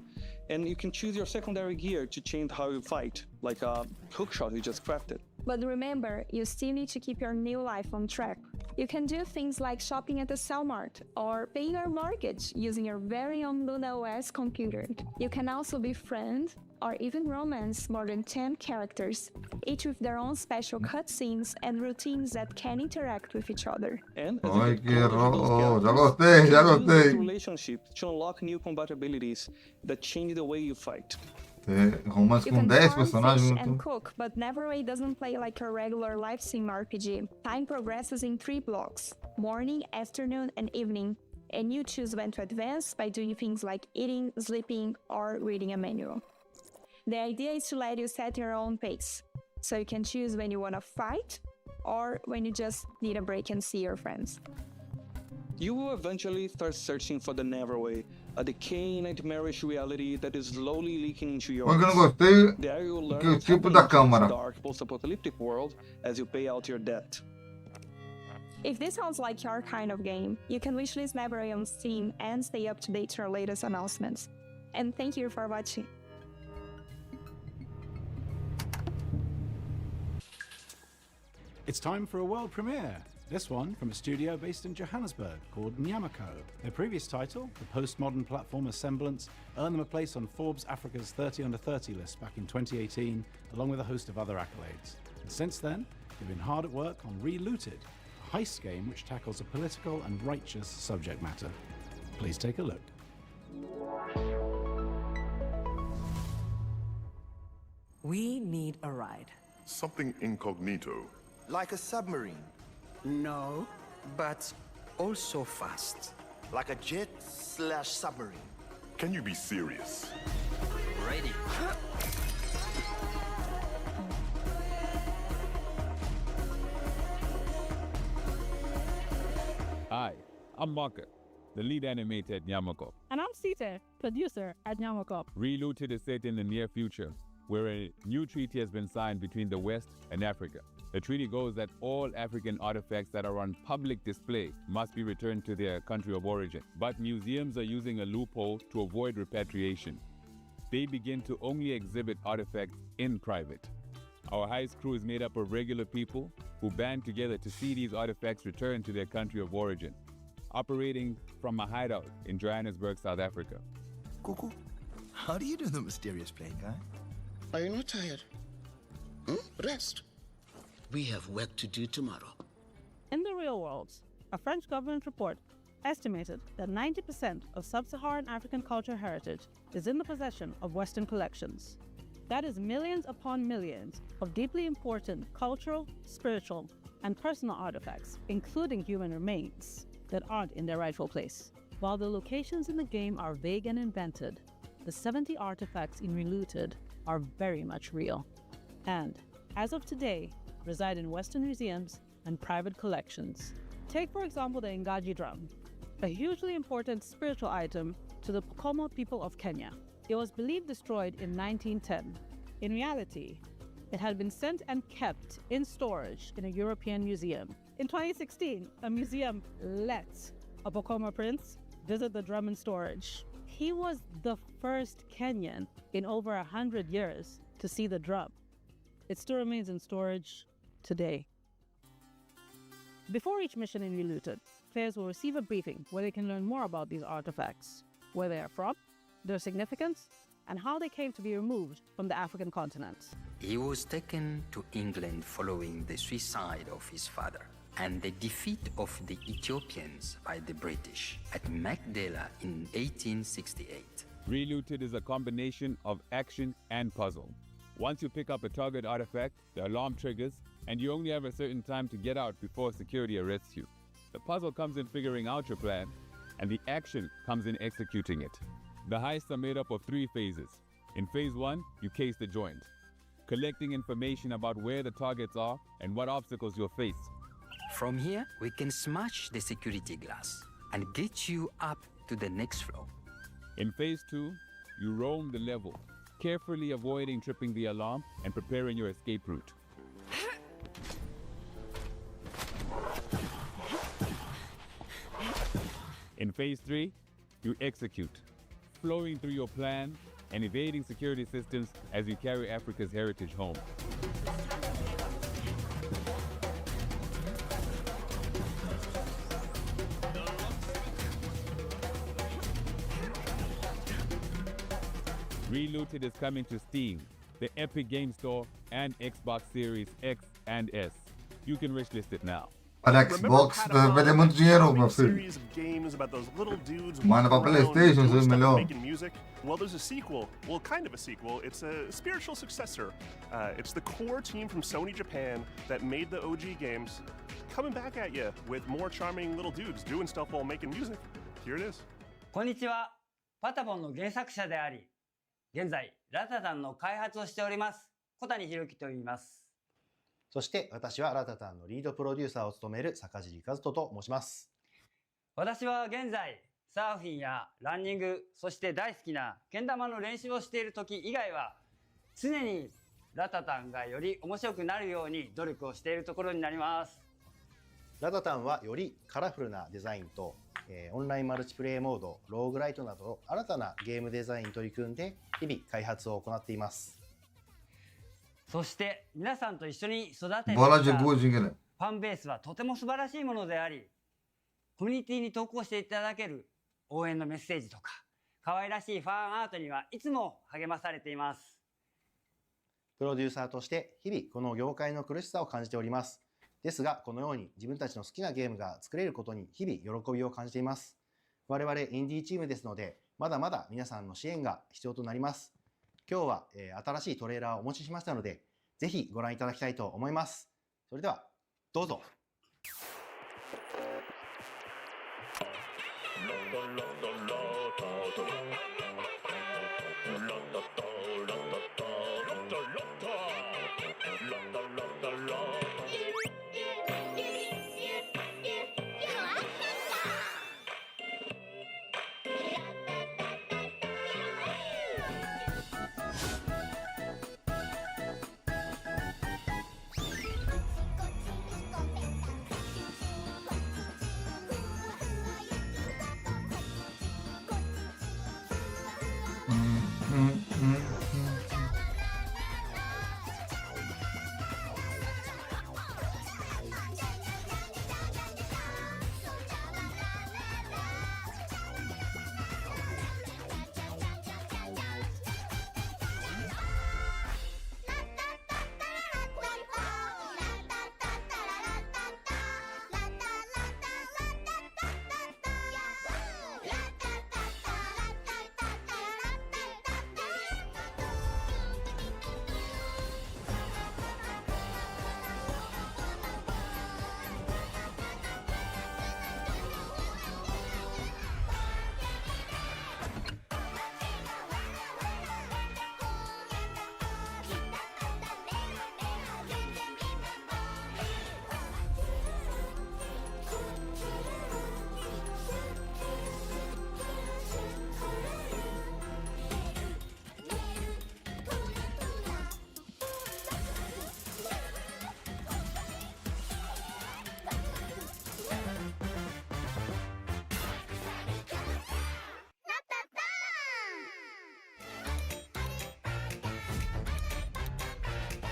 and you can choose your secondary gear to change how you fight, like a hookshot you just crafted. But remember, you still need to keep your new life on track. You can do things like shopping at the Cellmart or paying your mortgage using your very own Luna OS computer. You can also befriend or even romance more than 10 characters, each with their own special cutscenes and routines that can interact with each other. And as Ai, you get que closer to ro... those oh, já characters, gostei, you já can use this gostei. relationship to unlock new compatibilities that change the way you fight. Romance You com can 10 farm, personagens. fish, and cook, but Neverway doesn't play like a regular live sim RPG. Time progresses in 3 blocks: morning, afternoon, and evening, and you choose when to advance by doing things like eating, sleeping, or reading a manual. The idea is to let you set your own pace, so you can choose when you want to fight or when you just need a break and see your friends. You will eventually start searching for the Neverway, a decaying nightmarish reality that is slowly leaking into yours. O que eu não gostei There you will é learn que o what's tipo happening da to this câmera. dark post-apocalyptic world as you pay out your debt. If this sounds like your kind of game, you can wishlist Neverway on Steam and stay up to date to our latest announcements. And thank you for watching. It's time for a world premiere. This one from a studio based in Johannesburg called Nyamako. Their previous title, the postmodern platformer Semblance, earned them a place on Forbes Africa's 30 Under 30 list back in 2018, along with a host of other accolades. And since then, they've been hard at work on Relooted, a heist game which tackles a political and righteous subject matter. Please take a look. We need a ride. Something incognito. Like a submarine? No, but also fast. Like a jet/submarine. Can you be serious? Ready. Hi, I'm Marker, the lead animator at Nyamako. And I'm Sita, producer at Nyamako. Relooted is set in the near future, where a new treaty has been signed between the West and Africa. The treaty goes that all African artifacts that are on public display must be returned to their country of origin. But museums are using a loophole to avoid repatriation. They begin to only exhibit artifacts in private. Our heist crew is made up of regular people who band together to see these artifacts returned to their country of origin, operating from a hideout in Johannesburg, South Africa. Cuckoo, how do you do the mysterious playing, guy? Are you not tired? Rest. We have work to do tomorrow. In the real world, a French government report estimated that 90% of sub-Saharan African cultural heritage is in the possession of Western collections. That is millions upon millions of deeply important cultural, spiritual, and personal artifacts, including human remains, that aren't in their rightful place. While the locations in the game are vague and invented, the 70 artifacts in Relooted are very much real, and, as of today, reside in Western museums and private collections. Take, for example, the Ngaji drum, a hugely important spiritual item to the Pokoma people of Kenya. It was believed destroyed in 1910. In reality, it had been sent and kept in storage in a European museum. In 2016, a museum let a Pokoma prince visit the drum in storage. He was the first Kenyan in over 100 years to see the drum. It still remains in storage today. Before each mission in Relooted, players will receive a briefing where they can learn more about these artifacts, where they are from, their significance, and how they came to be removed from the African continent. He was taken to England following the suicide of his father and the defeat of the Ethiopians by the British at Magdala in 1868. Relooted is a combination of action and puzzle. Once you pick up a target artifact, the alarm triggers, and you only have a certain time to get out before security arrests you. The puzzle comes in figuring out your plan, and the action comes in executing it. The heists are made up of 3 phases. In phase 1, you case the joint, collecting information about where the targets are and what obstacles you'll face. From here, we can smash the security glass and get you up to the next floor. In phase 2, you roam the level, carefully avoiding tripping the alarm and preparing your escape route. In phase 3, you execute, flowing through your plan and evading security systems as you carry Africa's heritage home. Relooted is coming to Steam, the Epic Game Store, and Xbox Series X and S. You can wishlist it now. Para Xbox deve valer muito dinheiro, meu filho. Manda pra PlayStation, isso é melhor. Well, there's a sequel. Well, kind of a sequel. It's a spiritual successor. It's the core team from Sony Japan that made the OG games coming back at you with more charming little dudes doing stuff while making music. Here it is. こんにちは。パタボンの原作者であり、現在ラタタンの開発をしております小谷博樹と言います。そして私はラタタンのリードプロデューサーを務める坂尻和人と申します。私は現在サーフィンやランニング、そして大好きなけん玉の練習をしている時以外は常にラタタンがより面白くなるように努力をしているところになります。ラタタンはよりカラフルなデザインと、オンラインマルチプレイモード、ローグライトなど新たなゲームデザインに取り組んで日々開発を行っています。そして皆さんと一緒に育てていたファンベースはとても素晴らしいものであり、コミュニティに投稿していただける応援のメッセージとか可愛らしいファンアートにはいつも励まされています。プロデューサーとして日々この業界の苦しさを感じております。ですがこのように自分たちの好きなゲームが作れることに日々喜びを感じています。我々インディーチームですのでまだまだ皆さんの支援が必要となります。今日は、新しいトレーラーをお持ちしましたのでぜひご覧いただきたいと思います。それではどうぞ。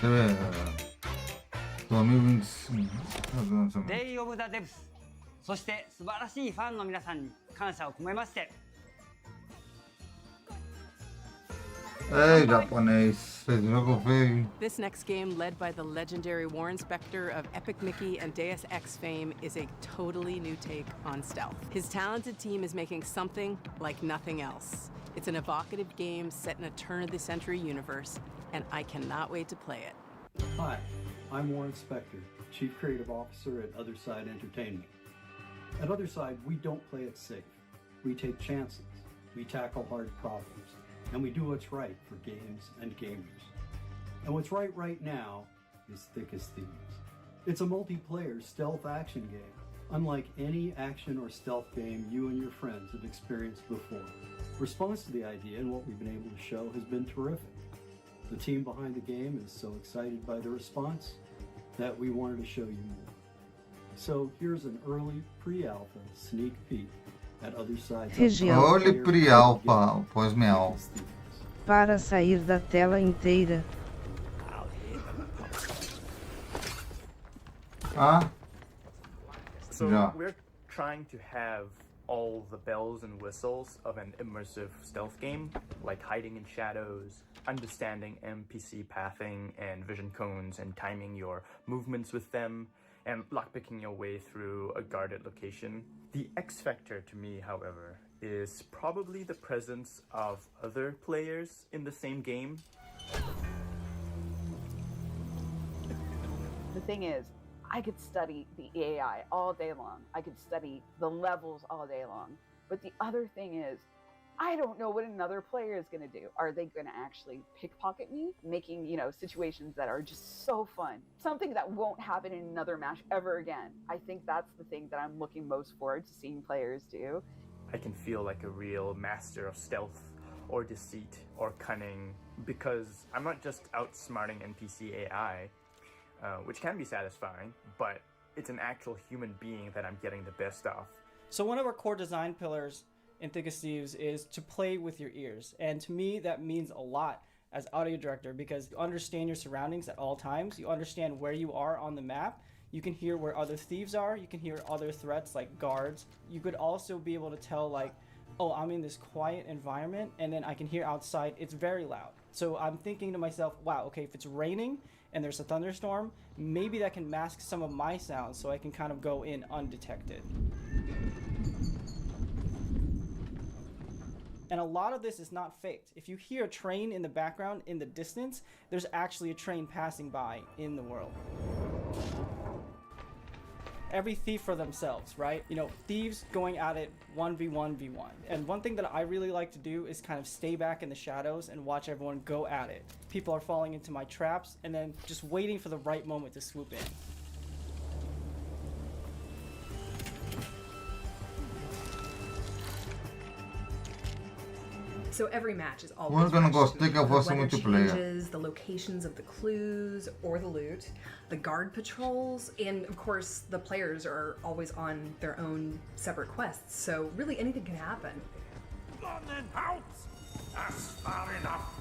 2025. デイ・オブ・ザ・デブス、そして素晴らしいファンの皆さんに感謝を込めまして。 Hey, japonês. Vocês jogam feio. This next game, led by the legendary Warren Spector of Epic Mickey and Deus Ex fame, is a totally new take on stealth. His talented team is making something like nothing else. It's an evocative game set in a turn-of-the-century universe, and I cannot wait to play it. Hi, I'm Warren Spector, Chief Creative Officer at Otherside Entertainment. At Otherside, we don't play it safe. We take chances, we tackle hard problems, and we do what's right for games and gamers. And what's right now is Thick as Thieves. It's a multiplayer stealth action game, unlike any action or stealth game you and your friends have experienced before. Response to the idea and what we've been able to show has been terrific. The team behind the game is so excited by the response that we wanted to show you more. So here's an early pre-alpha sneak peek at Otherside's Olha pre-alpha, pós-meal. Para sair da tela inteira. Ah? So Yeah. we're trying to have all the bells and whistles of an immersive stealth game, like hiding in shadows, understanding NPC pathing and vision cones and timing your movements with them, and lockpicking your way through a guarded location. The X factor to me, however, is probably the presence of other players in the same game. The thing is, I could study the AI all day long. I could study the levels all day long. But the other thing is, I don't know what another player is going to do. Are they going to actually pickpocket me? Making, situations that are just so fun. Something that won't happen in another match ever again. I think that's the thing that I'm looking most forward to seeing players do. I can feel like a real master of stealth or deceit or cunning, because I'm not just outsmarting NPC AI, which can be satisfying, but it's an actual human being that I'm getting the best of. So one of our core design pillars in Thick as Thieves is to play with your ears. And to me, that means a lot as audio director, because you understand your surroundings at all times. You understand where you are on the map. You can hear where other thieves are. You can hear other threats like guards. You could also be able to tell, like, oh, I'm in this quiet environment, and then I can hear outside it's very loud. So I'm thinking to myself, wow, okay, if it's raining and there's a thunderstorm, maybe that can mask some of my sounds so I can kind of go in undetected. And a lot of this is not faked. If you hear a train in the background in the distance, there's actually a train passing by in the world. Every thief for themselves, right? Thieves going at it 1v1v1. And one thing that I really like to do is kind of stay back in the shadows and watch everyone go at it. People are falling into my traps and then just waiting for the right moment to swoop in. So every match is always We're gonna go stick up for the some weather multiplayer. changes, the locations of the clues or the loot, the guard patrols, and of course the players are always on their own separate quests. So really anything can happen. That's far enough.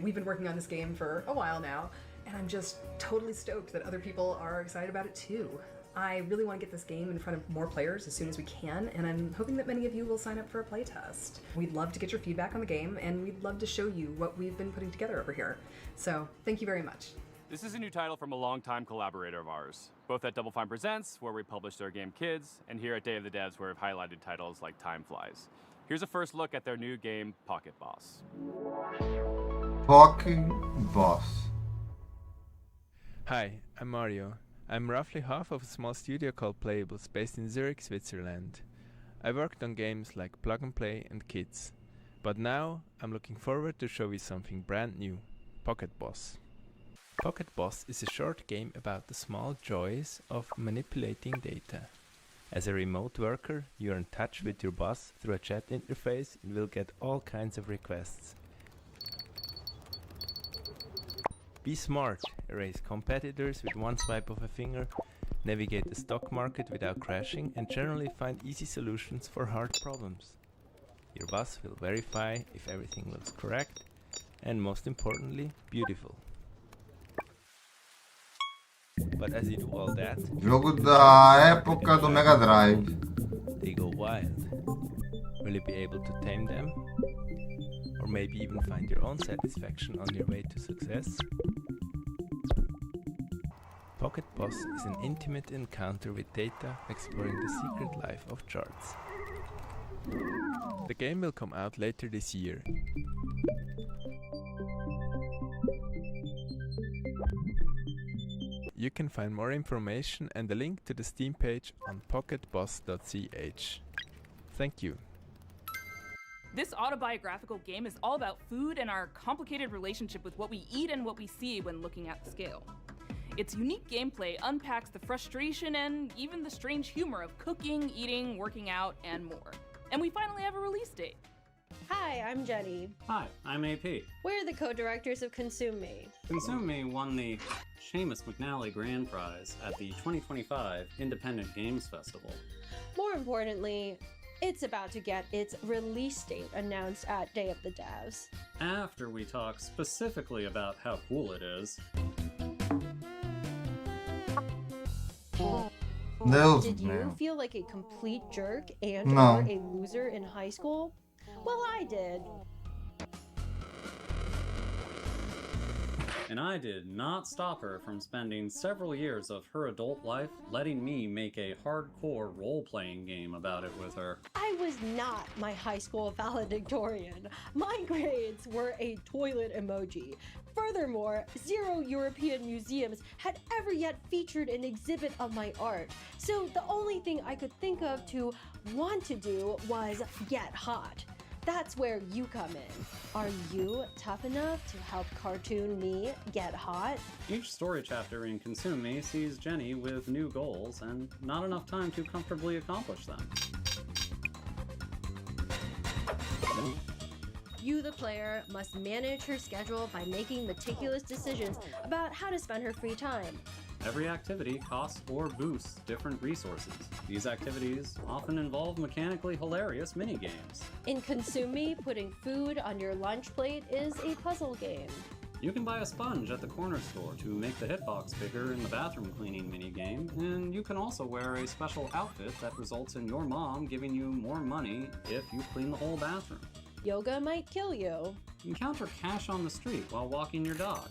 We've been working on this game for a while now, and I'm just totally stoked that other people are excited about it too. I really want to get this game in front of more players as soon as we can, and I'm hoping that many of you will sign up for a playtest. We'd love to get your feedback on the game, and we'd love to show you what we've been putting together over here. So, thank you very much. This is a new title from a longtime collaborator of ours, both at Double Fine Presents, where we published their game Kids, and here at Day of the Devs, where we've highlighted titles like Time Flies. Here's a first look at their new game, Pocket Boss. Pocket Boss. Hi, I'm Mario. I'm roughly half of a small studio called Playables, based in Zurich, Switzerland. I worked on games like Plug and Play and Kids, but now I'm looking forward to show you something brand new, Pocket Boss. Pocket Boss is a short game about the small joys of manipulating data. As a remote worker, you're in touch with your boss through a chat interface and will get all kinds of requests. Be smart, erase competitors with one swipe of a finger, navigate the stock market without crashing, and generally find easy solutions for hard problems. Your boss will verify if everything looks correct, and most importantly, beautiful. But as you do all that, jogo da época do Mega Drive. They go wild. Will you be able to tame them? Or maybe even find your own satisfaction on your way to success? Pocket Boss is an intimate encounter with data exploring the secret life of charts. The game will come out later this year. You can find more information and a link to the Steam page on pocketboss.ch. Thank you. This autobiographical game is all about food and our complicated relationship with what we eat and what we see when looking at the scale. Its unique gameplay unpacks the frustration and even the strange humor of cooking, eating, working out, and more. And we finally have a release date. Hi, I'm Jenny. Hi, I'm AP. We're the co-directors of Consume Me. Consume Me won the Seamus McNally Grand Prize at the 2025 Independent Games Festival. More importantly, it's about to get its release date announced at Day of the Devs. After we talk specifically about how cool it is. Did you feel like a complete jerk and No. or a loser in high school? Well, I did. And I did not stop her from spending several years of her adult life letting me make a hardcore role-playing game about it with her. I was not my high school valedictorian. My grades were a toilet emoji. Furthermore, 0 European museums had ever yet featured an exhibit of my art. So the only thing I could think of to want to do was get hot. That's where you come in. Are you tough enough to help cartoon me get hot? Each story chapter in Consume Me sees Jenny with new goals and not enough time to comfortably accomplish them. You, the player, must manage her schedule by making meticulous decisions about how to spend her free time. Every activity costs or boosts different resources. These activities often involve mechanically hilarious mini-games. In Consume Me, putting food on your lunch plate is a puzzle game. You can buy a sponge at the corner store to make the hitbox bigger in the bathroom cleaning minigame, and you can also wear a special outfit that results in your mom giving you more money if you clean the whole bathroom. Yoga might kill you. Encounter cash on the street while walking your dog.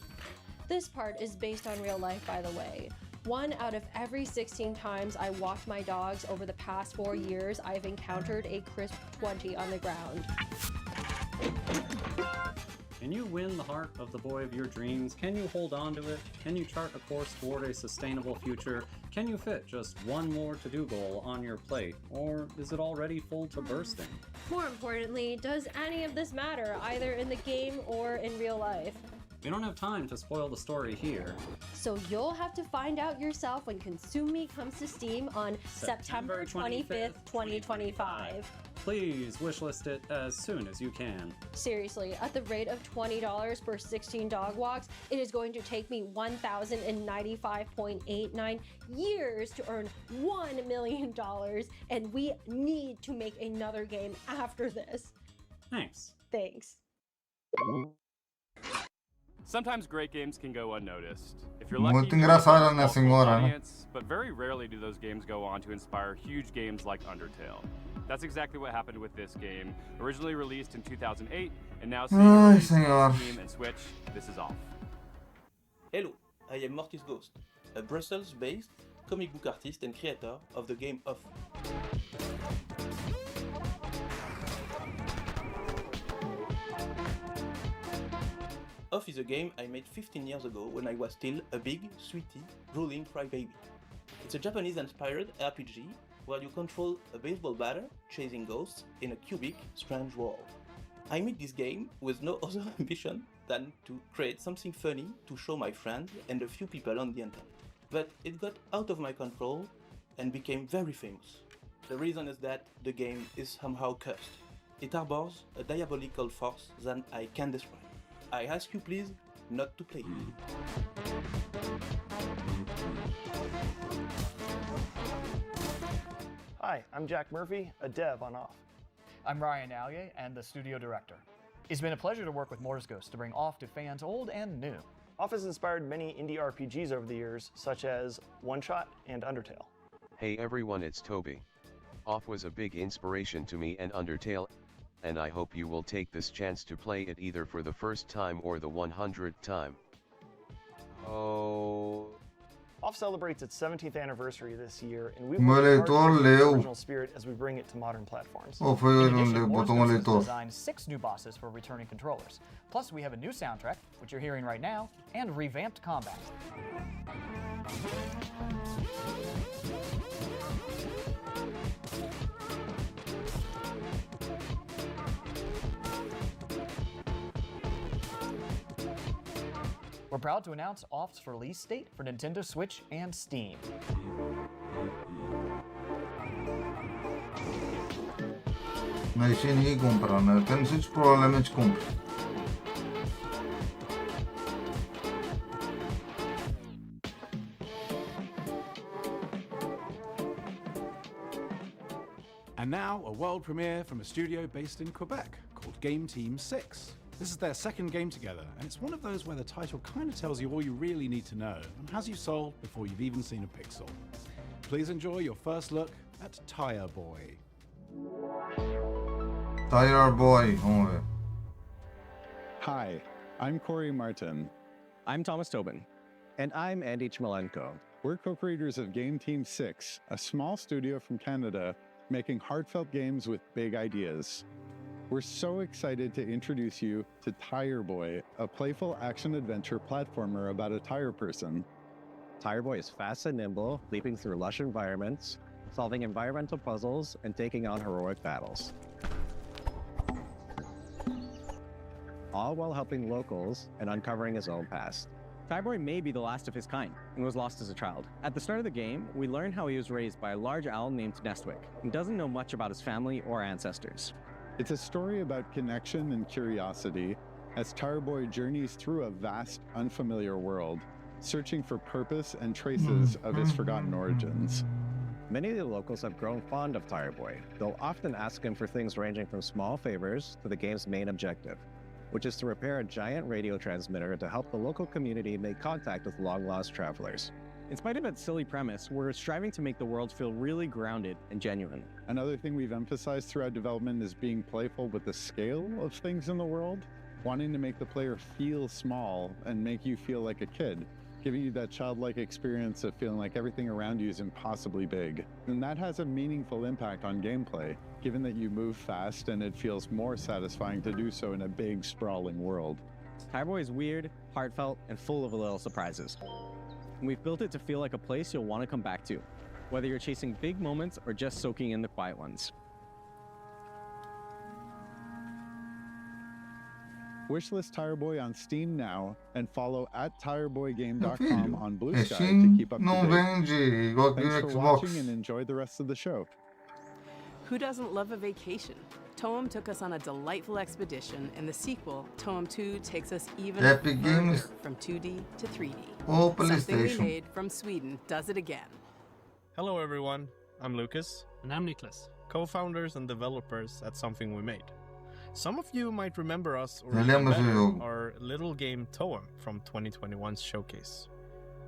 This part is based on real life, by the way. 1 out of every 16 times I walked my dogs over the past 4 years, I've encountered a crisp 20 on the ground. Can you win the heart of the boy of your dreams? Can you hold on to it? Can you chart a course toward a sustainable future? Can you fit just one more to-do goal on your plate? Or is it already full to bursting? More importantly, does any of this matter, either in the game or in real life? We don't have time to spoil the story here. So you'll have to find out yourself when Consume Me comes to Steam on September 25th, 2025. Please wishlist it as soon as you can. Seriously, at the rate of $20 per 16 dog walks, it is going to take me 1,095.89 years to earn $1 million, and we need to make another game after this. Thanks. Thanks. Sometimes great games can go unnoticed. If you're Muito lucky, engraçada, you'll né, get a senhora, né? audience, but very rarely do those games go on to inspire huge games like Undertale. That's exactly what happened with this game. Originally released in 2008, and now Ai, on senhor. Steam and Switch. This is off. Hello, I am Mortis Ghost, a Brussels-based comic book artist and creator of the game Off. Off is a game I made 15 years ago when I was still a big, sweetie, drooling crybaby. It's a Japanese-inspired RPG where you control a baseball batter chasing ghosts in a cubic, strange world. I made this game with no other ambition than to create something funny to show my friends and a few people on the internet. But it got out of my control and became very famous. The reason is that the game is somehow cursed. It harbors a diabolical force that I can't describe. I ask you please not to play it. Hi, I'm Jack Murphy, a dev on Off. I'm Ryan Allier and the studio director. It's been a pleasure to work with Mortis Ghost to bring Off to fans old and new. Off has inspired many indie RPGs over the years, such as One Shot and Undertale. Hey everyone, it's Toby. Off was a big inspiration to me and Undertale, and I hope you will take this chance to play it either for the first time or the 100th time. Oh. Off celebrates its 17th anniversary this year, and we Mole, will todo the leu. original spirit as we bring it to modern platforms. Oh, foi In um addition, Mortis botão Ghost has leitor. designed 6 new bosses for returning controllers. Plus, we have a new soundtrack, which you're hearing right now, and revamped combat. We're proud to announce Off's release date for Nintendo Switch and Steam. Mas se ninguém comprar, né? Nintendo Switch provavelmente compra. And now, a world premiere from a studio based in Quebec called Game Team 6. This is their second game together, and it's one of those where the title kind of tells you all you really need to know and has you sold before you've even seen a pixel. Please enjoy your first look at Tire Boy. Tire Boy, vamos ver. Hi, I'm Corey Martin. I'm Thomas Tobin. And I'm Andy Chmelenko. We're co-creators of Game Team 6, a small studio from Canada making heartfelt games with big ideas. We're so excited to introduce you to Tire Boy, a playful action-adventure platformer about a tire person. Tire Boy is fast and nimble, leaping through lush environments, solving environmental puzzles, and taking on heroic battles. All while helping locals and uncovering his own past. Tire Boy may be the last of his kind and was lost as a child. At the start of the game, we learn how he was raised by a large owl named Nestwick and doesn't know much about his family or ancestors. It's a story about connection and curiosity as Tire Boy journeys through a vast, unfamiliar world, searching for purpose and traces of his forgotten origins. Many of the locals have grown fond of Tire Boy. They'll often ask him for things ranging from small favors to the game's main objective, which is to repair a giant radio transmitter to help the local community make contact with long-lost travelers. In spite of its silly premise, we're striving to make the world feel really grounded and genuine. Another thing we've emphasized throughout development is being playful with the scale of things in the world, wanting to make the player feel small and make you feel like a kid, giving you that childlike experience of feeling like everything around you is impossibly big. And that has a meaningful impact on gameplay, given that you move fast and it feels more satisfying to do so in a big, sprawling world. Tire Boy is weird, heartfelt, and full of little surprises. And we've built it to feel like a place you'll want to come back to, whether you're chasing big moments or just soaking in the quiet ones. Wishlist Tire Boy on Steam now and follow @tireboygame.com on Blue Sky Steam to keep up to não date. vende igual que Thanks o for Xbox. watching and enjoy the rest of the show. Who doesn't love a vacation? Toem took us on a delightful expedition, and the sequel, Toem 2, takes us even Epic further Games. from 2D to 3D. Oh, Something we PlayStation. made from Sweden does it again. Hello everyone, I'm Lucas. And I'm Niklas, co-founders and developers at Something We Made. Some of you might remember us or Eu even lembro desse better, jogo. our little game Toem from 2021's showcase.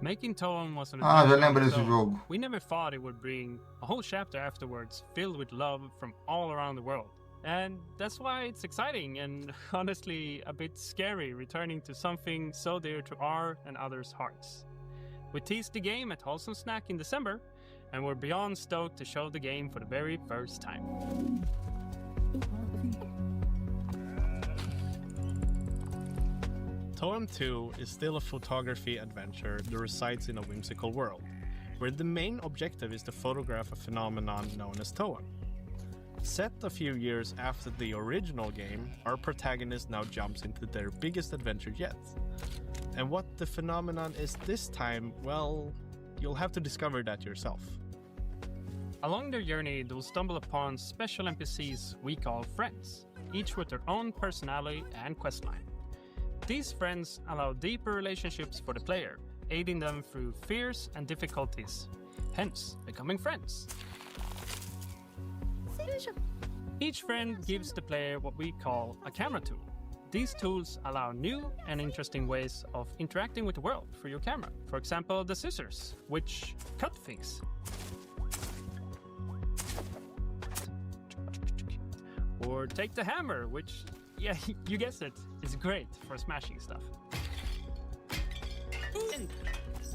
Making Toem was an Ah, já adventure lembro on its desse own. jogo. We never thought it would bring a whole chapter afterwards filled with love from all around the world. And that's why it's exciting and honestly a bit scary returning to something so dear to our and others' hearts. We teased the game at Wholesome Snack in December, and we're beyond stoked to show the game for the very first time. Toem 2 is still a photography adventure that resides in a whimsical world, where the main objective is to photograph a phenomenon known as Toem. Set a few years after the original game, our protagonist now jumps into their biggest adventure yet. And what the phenomenon is this time, well, you'll have to discover that yourself. Along their journey, they'll stumble upon special NPCs we call friends, each with their own personality and questline. These friends allow deeper relationships for the player, aiding them through fears and difficulties, hence becoming friends. Each friend gives the player what we call a camera tool. These tools allow new and interesting ways of interacting with the world through your camera. For example, the scissors, which cut things. Or take the hammer, which, yeah, you guessed it, is great for smashing stuff.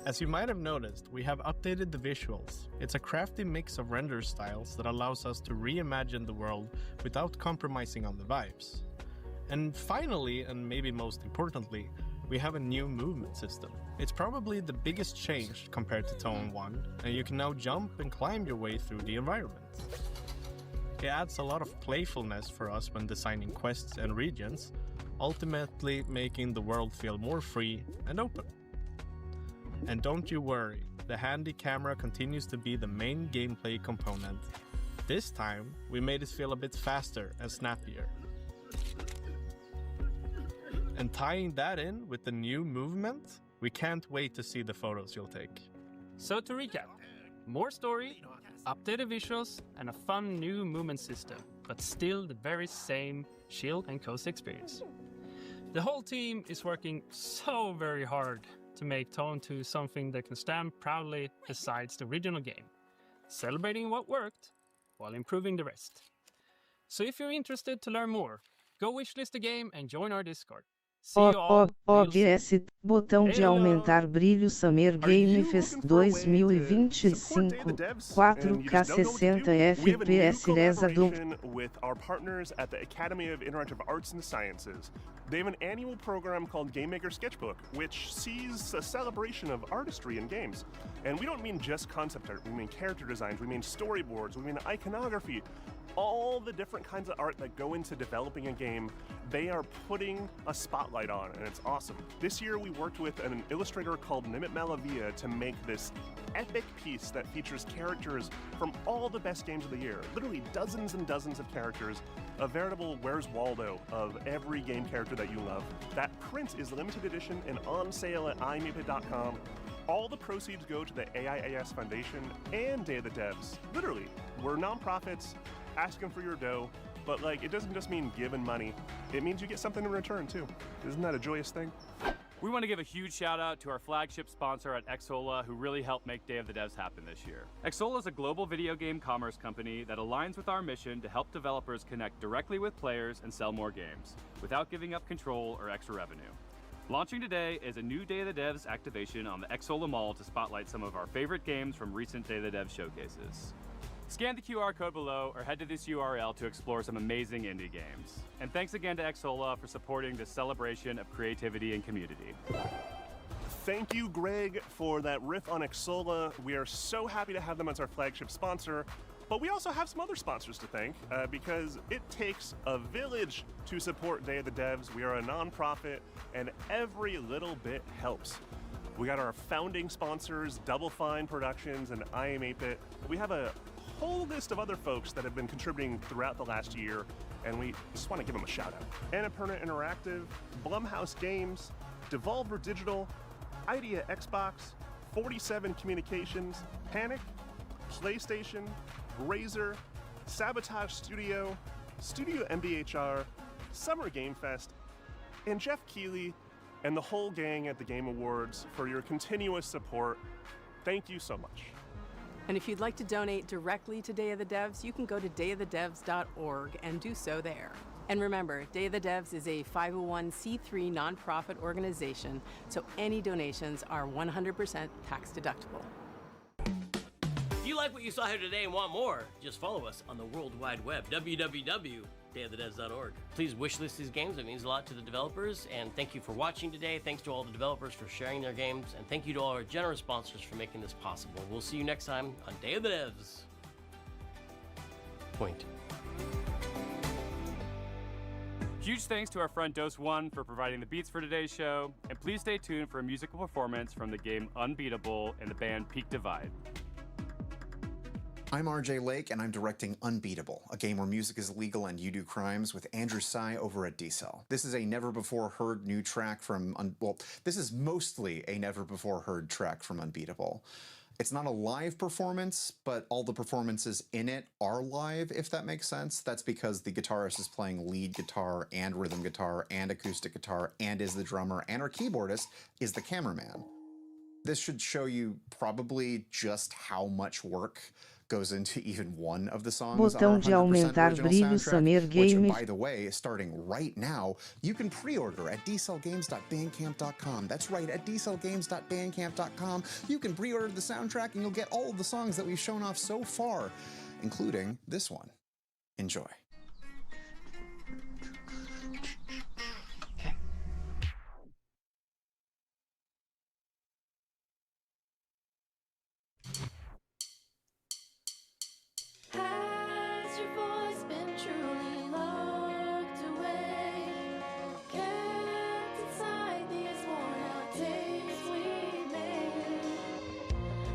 As you might have noticed, we have updated the visuals. It's a crafty mix of render styles that allows us to reimagine the world without compromising on the vibes. And finally, and maybe most importantly, we have a new movement system. It's probably the biggest change compared to Tone 1, and you can now jump and climb your way through the environment. It adds a lot of playfulness for us when designing quests and regions, ultimately making the world feel more free and open. And don't you worry, the handy camera continues to be the main gameplay component. This time, we made it feel a bit faster and snappier. And tying that in with the new movement, we can't wait to see the photos you'll take. So to recap, more story, updated visuals, and a fun new movement system, but still the very same chill and cozy experience. The whole team is working so very hard to make Tone 2 something that can stand proudly besides the original game, celebrating what worked while improving the rest. So if you're interested to learn more, go wishlist the game and join our Discord. See you all. OBS, botão de aumentar brilho Summer Game Fest 2025, 4K 60 FPS rezado. With our partners at the Academy of Interactive Arts and Sciences. They have an annual program called Game Maker Sketchbook, which sees a celebration of artistry in games. And we don't mean just concept art, we mean character designs, we mean storyboards, we mean iconography. All the different kinds of art that go into developing a game, they are putting a spotlight on, and it's awesome. This year we worked with an illustrator called Nimit Malavia to make this epic piece that features characters from all the best games of the year. Literally dozens and dozens of characters, a veritable Where's Waldo of every game character that you love. That print is limited edition and on sale at iMeepit.com. All the proceeds go to the AIAS Foundation and Day of the Devs. Literally, we're nonprofits asking for your dough, but like it doesn't just mean giving money. It means you get something in return too. Isn't that a joyous thing? We want to give a huge shout out to our flagship sponsor at Xsolla, who really helped make Day of the Devs happen this year. Xsolla is a global video game commerce company that aligns with our mission to help developers connect directly with players and sell more games, without giving up control or extra revenue. Launching today is a new Day of the Devs activation on the Xsolla Mall to spotlight some of our favorite games from recent Day of the Devs showcases. Scan the QR code below or head to this URL to explore some amazing indie games. And thanks again to Xsolla for supporting this celebration of creativity and community. Thank you, Greg, for that riff on Xsolla. We are so happy to have them as our flagship sponsor. But we also have some other sponsors to thank because it takes a village to support Day of the Devs. We are a nonprofit and every little bit helps. We got our founding sponsors, Double Fine Productions and I Am 8-Bit. We have a whole list of other folks that have been contributing throughout the last year, and we just want to give them a shout out. Annapurna Interactive, Blumhouse Games, Devolver Digital, Idea Xbox, 47 Communications, Panic, PlayStation, Razer, Sabotage Studio, Studio MBHR, Summer Game Fest, and Jeff Keighley and the whole gang at the Game Awards for your continuous support. Thank you so much. And if you'd like to donate directly to Day of the Devs, you can go to dayofthedevs.org and do so there. And remember, Day of the Devs is a 501c3 nonprofit organization, so any donations are 100% tax deductible. If you like what you saw here today and want more, just follow us on the World Wide Web, www.dayofthedevs.org. Please wishlist these games, it means a lot to the developers, and thank you for watching today. Thanks to all the developers for sharing their games, and thank you to all our generous sponsors for making this possible. We'll see you next time on Day of the Devs. Point. Huge thanks to our friend Dose One for providing the beats for today's show, and please stay tuned for a musical performance from the game Unbeatable and the band Peak Divide. I'm RJ Lake, and I'm directing Unbeatable, a game where music is legal and you do crimes, with Andrew Tsai over at D-Cell. This is a never-before-heard new track from, this is mostly a never-before-heard track from Unbeatable. It's not a live performance, but all the performances in it are live, if that makes sense. That's because the guitarist is playing lead guitar and rhythm guitar and acoustic guitar and is the drummer, and our keyboardist is the cameraman. This should show you probably just how much work goes into even one of the songs Botão on de our 100% aumentar original brilho soundtrack, Summer which, Game. by the way, starting right now, you can pre-order at dcellgames.bandcamp.com. That's right, at dcellgames.bandcamp.com. You can pre-order the soundtrack and you'll get all of the songs that we've shown off so far, including this one. Enjoy. Has your voice been truly locked away? Kept inside these worn out tapes we made?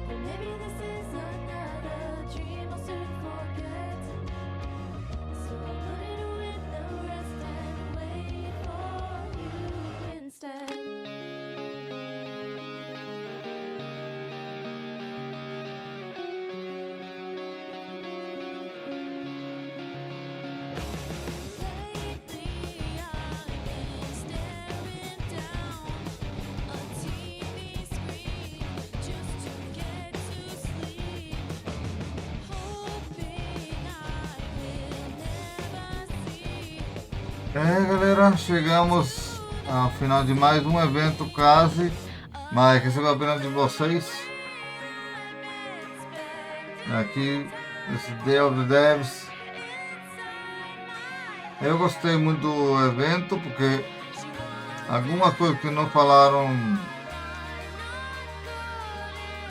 Or maybe this is another dream I'll soon forget. So I'll put it with the rest and wait for you instead. Galera, chegamos ao final de mais um evento quase, mas que recebeu apenas de vocês. Aqui, esse Day of the Devs. Eu gostei muito do evento porque algumas coisas que não falaram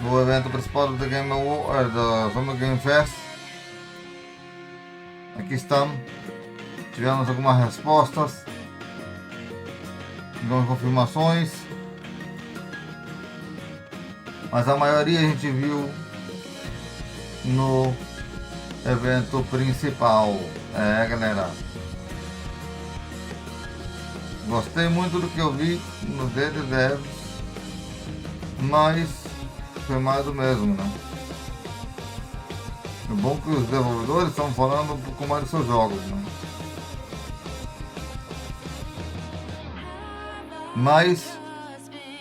no evento principal do The Game Award, da Summer Game Fest. Aqui estamos. Tivemos algumas respostas, algumas confirmações, mas a maioria a gente viu no evento principal. Galera, gostei muito do que eu vi no Day of the Devs, mas foi mais do mesmo, né? É bom que os desenvolvedores estão falando um pouco mais dos seus jogos, né? Mas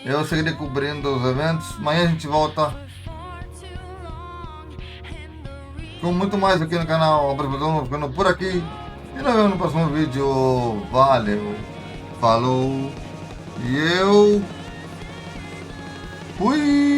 eu seguirei cobrindo os eventos. Amanhã a gente volta com muito mais aqui no canal. Obrigado, ficando por aqui. E nos vemos no próximo vídeo. Valeu, falou e eu fui.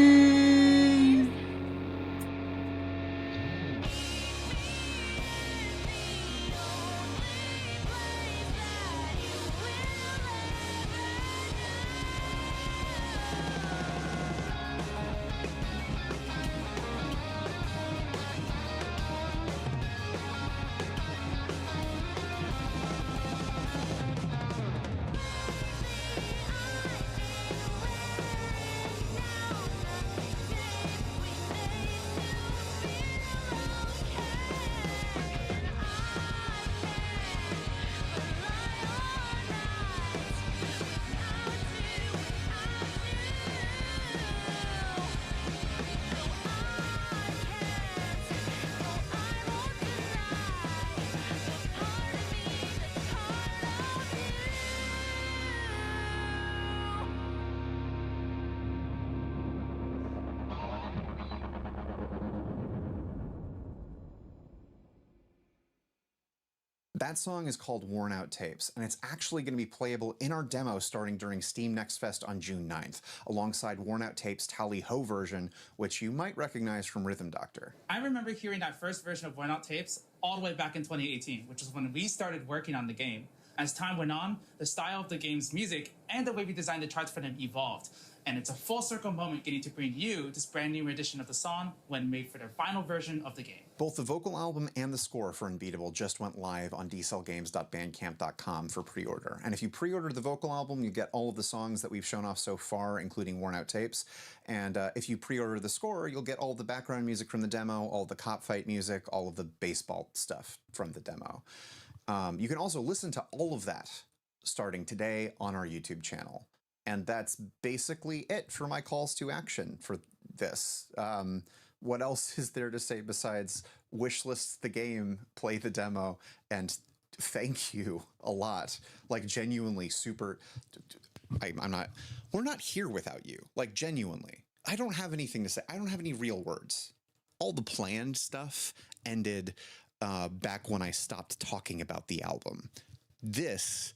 That song is called Worn Out Tapes, and it's actually going to be playable in our demo starting during Steam Next Fest on June 9th, alongside Worn Out Tapes' Tally Ho version, which you might recognize from Rhythm Doctor. I remember hearing that first version of Worn Out Tapes all the way back in 2018, which is when we started working on the game. As time went on, the style of the game's music and the way we designed the charts for them evolved. And it's a full circle moment getting to bring you this brand new rendition of the song when made for their final version of the game. Both the vocal album and the score for Unbeatable just went live on dcellgames.bandcamp.com for pre-order. And if you pre-order the vocal album, you get all of the songs that we've shown off so far, including Worn Out Tapes. And if you pre-order the score, you'll get all the background music from the demo, all the cop fight music, all of the baseball stuff from the demo. You can also listen to all of that starting today on our YouTube channel. And that's basically it for my calls to action for this. What else is there to say besides wishlist the game, play the demo, and thank you a lot. Like, genuinely super. We're not here without you. Like, genuinely. I don't have anything to say. I don't have any real words. All the planned stuff ended back when I stopped talking about the album. This,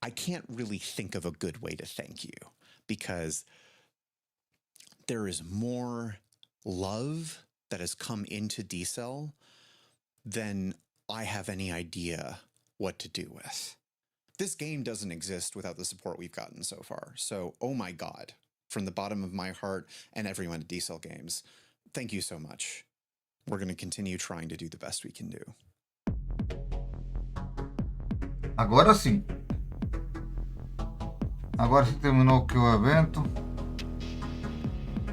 I can't really think of a good way to thank you, because there is more love that has come into D-Cell than I have any idea what to do with. This game doesn't exist without the support we've gotten so far. So, oh my God, from the bottom of my heart and everyone at D-Cell Games, thank you so much. We're going to continue trying to do the best we can do. Agora sim. Agora que terminou aqui o evento.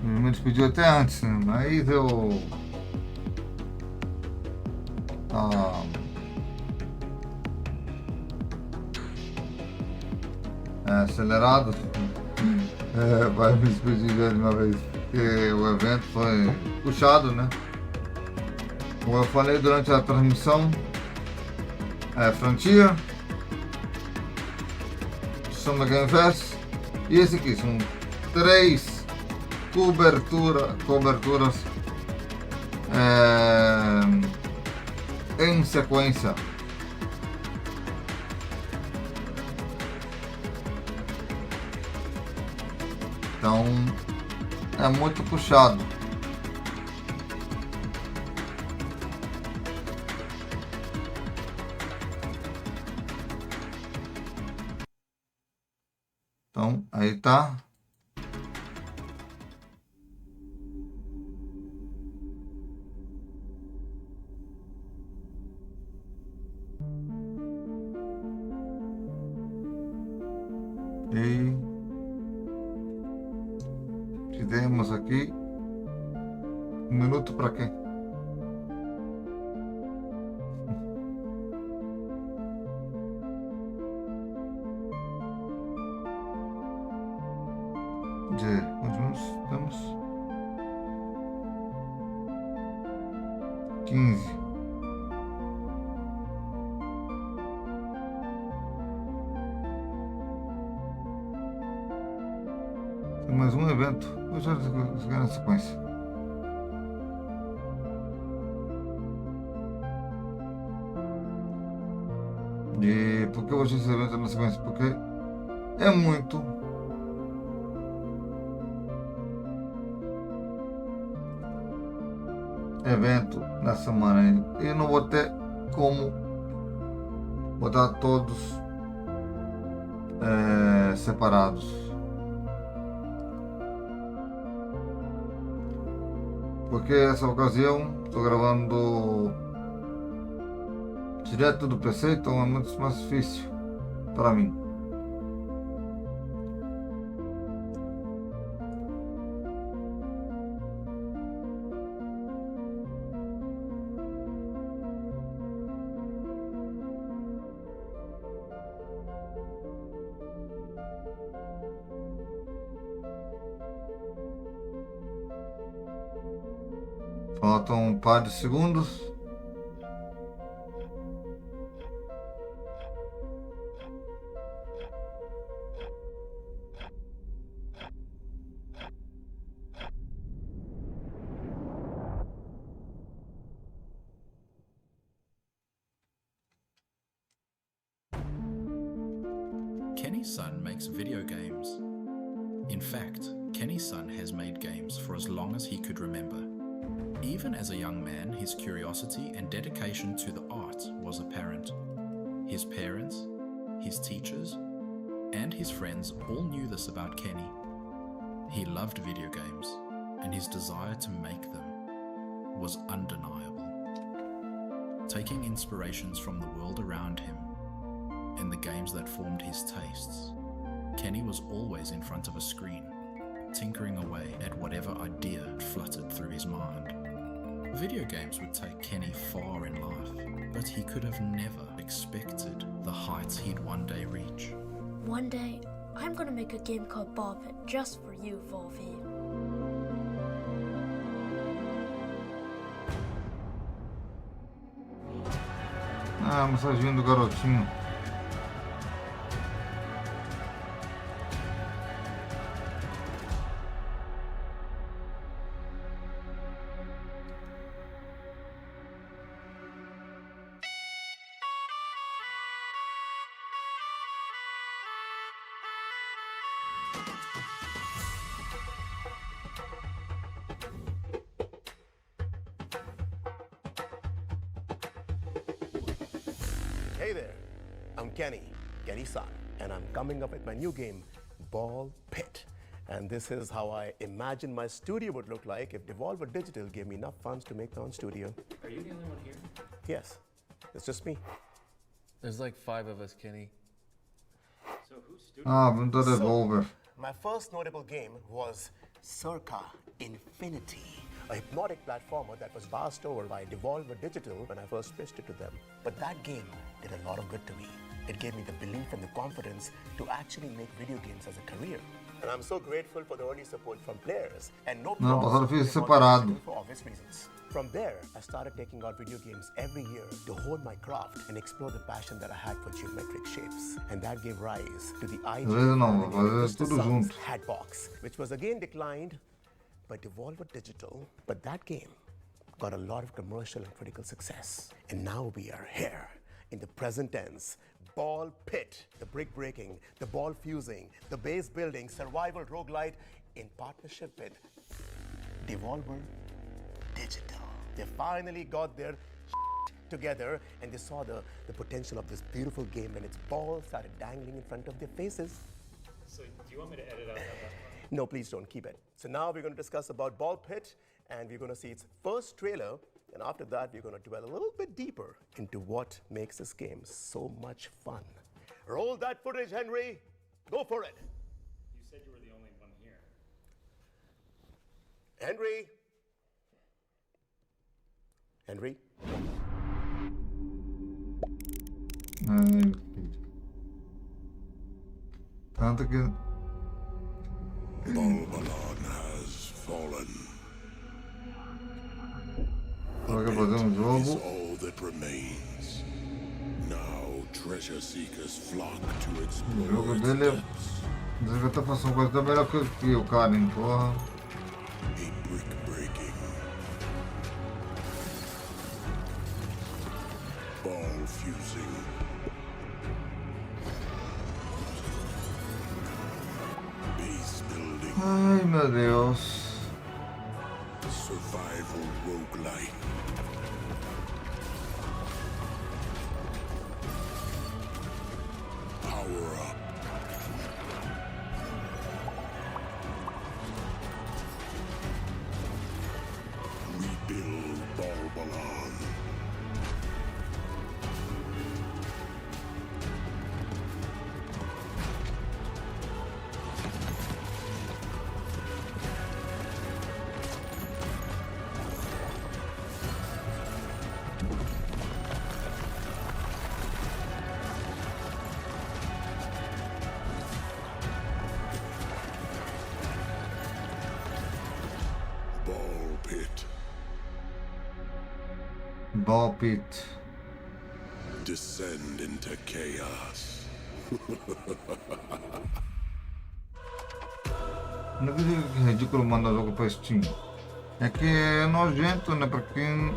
Me despediu até antes, né? Mas eu acelerado. Vai me despedir de uma vez, porque o evento foi puxado, né? Como eu falei durante a transmissão, Frontier, Summer Game Fest e esse aqui são 3 coberturas em sequência. Então é muito puxado. Então aí tá. E fizemos aqui 1 minuto para quê? Quantos minutos estamos? 15. Tem mais um evento. Vou já seguir na sequência. E por que eu vou esse evento na sequência? Porque é muito evento na semana e não vou ter como botar todos separados, porque essa ocasião estou gravando direto do PC, então é muito mais difícil para mim. Faltam um par de segundos. Kenny's son makes video games. In fact, Kenny's son has made games for as long as he could remember. Even as a young man, his curiosity and dedication to the art was apparent. His parents, his teachers, and his friends all knew this about Kenny. He loved video games, and his desire to make them was undeniable. Taking inspirations from the world around him and the games that formed his tastes, Kenny was always in front of a screen, tinkering away at whatever idea fluttered through his mind. Video games would take Kenny far in life, but he could have never expected the heights he'd one day reach. One day, I'm gonna make a game called Bob just for you, Volvi. Ah, mensaginha do garotinho. Hey there, I'm Kenny-san, and I'm coming up with my new game, Ball Pit. And this is how I imagine my studio would look like if Devolver Digital gave me enough funds to make my own studio. Are you the only one here? Yes, it's just me. There's like 5 of us, Kenny. So whose studio? Ah, vamos dar Devolver. My first notable game was Circa Infinity, a hypnotic platformer that was passed over by Devolver Digital when I first pitched it to them. But that game did a lot of good to me. It gave me the belief and the confidence to actually make video games as a career. And I'm so grateful for the early support from players and no Não, problems passar fiz with separado. Digital for obvious reasons. From there, I started taking out video games every year to hone my craft and explore the passion that I had for geometric shapes. And that gave rise to the Às vezes não, às vezes tudo junto. Hatbox, which was again declined by Devolver Digital. But that game got a lot of commercial and critical success. And now we are here in the present tense. Ball Pit, the brick breaking, the ball fusing, the base building, survival roguelite in partnership with Devolver Digital. They finally got their together and they saw the potential of this beautiful game and its balls started dangling in front of their faces. So do you want me to edit out that last part? No, please don't, keep it. So now we're going to discuss about Ball Pit and we're going to see its first trailer. And after that, we're going to dwell a little bit deeper into what makes this game so much fun. Roll that footage, Henry. Go for it. You said you were the only one here. Henry. Henry. Ai, tanto que Balbalon has fallen. Agora quer fazer Is jogo. all that remains. Now treasure seekers flock to O explore jogo its dele depths. é. Tá passando coisa tão melhor que o Karin, porra. Brick breaking. Ball fusing. Base building. Ai, meu Deus. Survival roguelite. Power up. Rebuild Balbalon. Ball pit. Ball Pit. Descend into chaos. Não acredito que é ridículo mandar jogo pra Steam. É que é nojento, né? Pra quem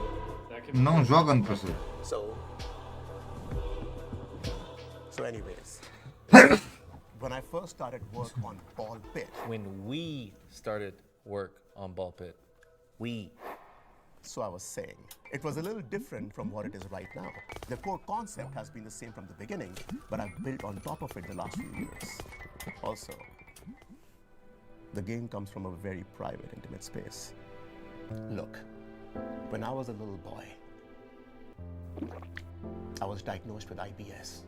não joga no PC. So anyways, when I first started work on Ball Pit. When we started work on Ball Pit. So I was saying, it was a little different from what it is right now. The core concept has been the same from the beginning, but I've built on top of it the last few years. Also, the game comes from a very private, intimate space. Look, when I was a little boy, I was diagnosed with IBS,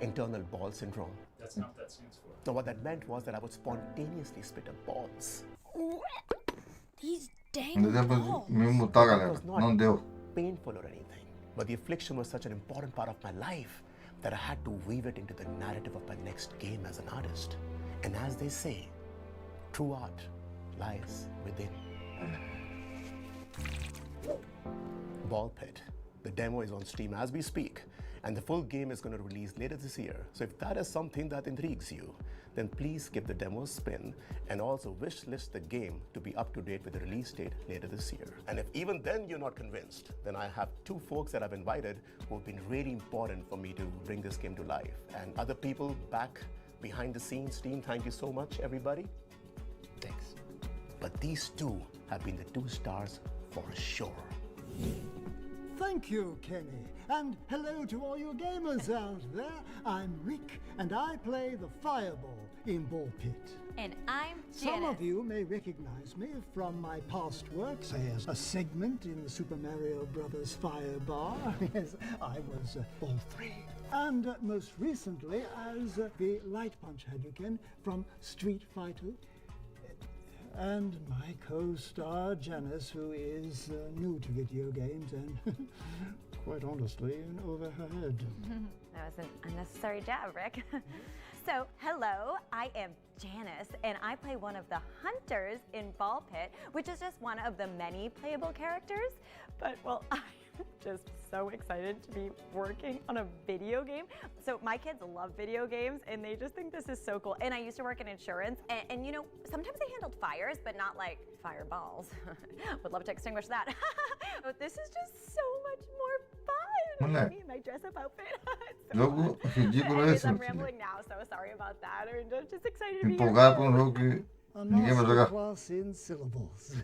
internal ball syndrome. That's not what that stands for. Now, what that meant was that I would spontaneously spit up balls. These dang Não deu pra balls. me mutar, galera. Não deu. Painful or anything, but the affliction was such an important part of my life that I had to weave it into the narrative of my next game as an artist. And as they say, true art lies within. Ball Pit The demo is on Steam as we speak, and the full game is going to release later this year. So if that is something that intrigues you, then please give the demo a spin and also wish list the game to be up to date with the release date later this year. And if even then you're not convinced, then I have two folks that I've invited who have been really important for me to bring this game to life. And other people back behind the scenes, team, thank you so much, everybody. Thanks. But these two have been the 2 stars for sure. Thank you, Kenny. And hello to all you gamers out there. I'm Rick, and I play the Fireball in Ball Pit. And I'm Some Janice. of you may recognize me from my past work, say as a segment in the Super Mario Bros. Fire Bar. Yes, I was Ball 3. And most recently as the Light Punch Hadouken from Street Fighter. And my co-star Janice, who is new to video games and, quite honestly, in over her head. That was an unnecessary jab, Rick. So, hello, I am Janice, and I play one of the hunters in Ball Pit, which is just one of the many playable characters. But, well, I'm just so excited to be working on a video game. So my kids love video games, and they just think this is so cool. And I used to work in insurance, and you know, sometimes I handled fires, but not like fireballs. Would love to extinguish that. But this is just so much more fun. Moleque. Me in my dress-up outfit. Jogo ridículo Anyways, esse, I'm meu filho. rambling now, so sorry about that. I'm just excited to be Empolgado here. pra um jogo que A ninguém vai jogar. masterclass in syllables.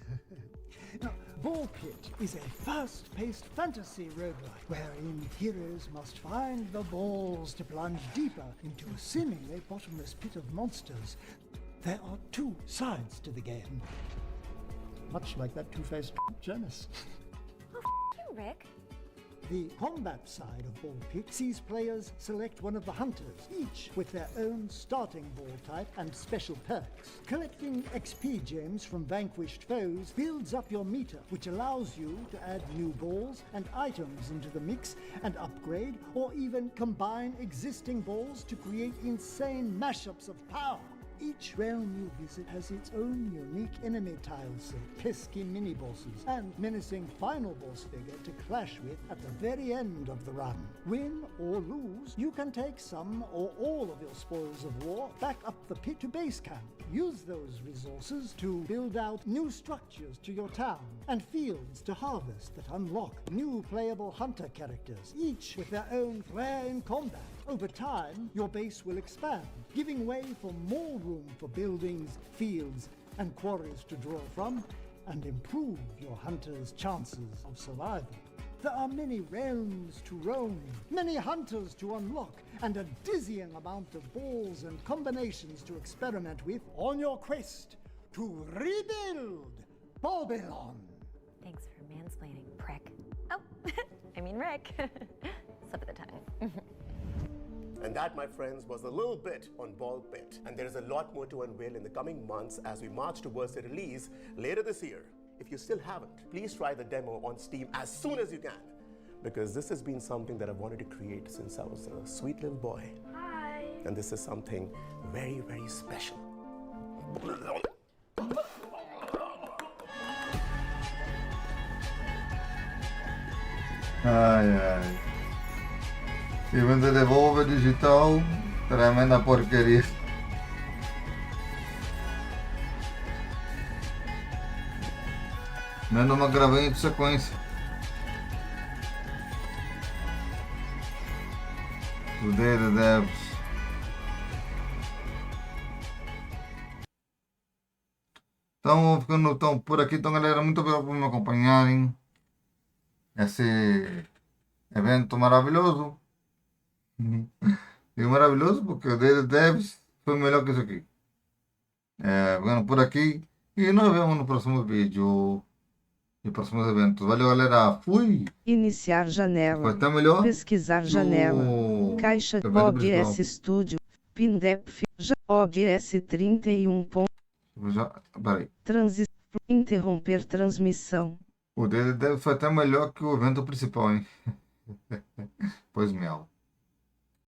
Now, Ball Pit is a fast-paced fantasy roguelike wherein heroes must find the balls to plunge deeper into a seemingly bottomless pit of monsters. There are 2 sides to the game, much like that two-faced Janice. Oh, you, Rick. The combat side of Ball Pit sees players select one of the hunters, each with their own starting ball type and special perks. Collecting XP gems from vanquished foes builds up your meter, which allows you to add new balls and items into the mix and upgrade or even combine existing balls to create insane mashups of power. Each realm you visit has its own unique enemy tile set, pesky mini-bosses, and menacing final boss figure to clash with at the very end of the run. Win or lose, you can take some or all of your spoils of war back up the pit to base camp. Use those resources to build out new structures to your town and fields to harvest that unlock new playable hunter characters, each with their own flair in combat. Over time, your base will expand, giving way for more room for buildings, fields, and quarries to draw from, and improve your hunters' chances of survival. There are many realms to roam, many hunters to unlock, and a dizzying amount of balls and combinations to experiment with on your quest to rebuild Babylon. Thanks for mansplaining, prick. Oh, I mean Rick. Slip of the tongue. And that, my friends, was a little bit on Ball Pit. And there is a lot more to unveil in the coming months as we march towards the release later this year. If you still haven't, please try the demo on Steam as soon as you can, because this has been something that I've wanted to create since I was a sweet little boy. Hi. And this is something very, very special. Ai, ai. E vende Devolver Digital, tremenda porqueria. Não é numa gravinha de sequência. Today the devs. Então, ficando por aqui. Então, galera, muito obrigado por me acompanharem. Esse evento maravilhoso. Digo maravilhoso porque o Day the Devs foi melhor que isso aqui. Ficando por aqui. E nos vemos no próximo vídeo. E próximos eventos. Valeu, galera. Fui! Iniciar janela. Foi até melhor. Pesquisar janela. Caixa OBS Studio. Pindep. OBS 31. Peraí. Interromper transmissão. O Day the Devs foi até melhor que o evento principal, hein? Pois miau.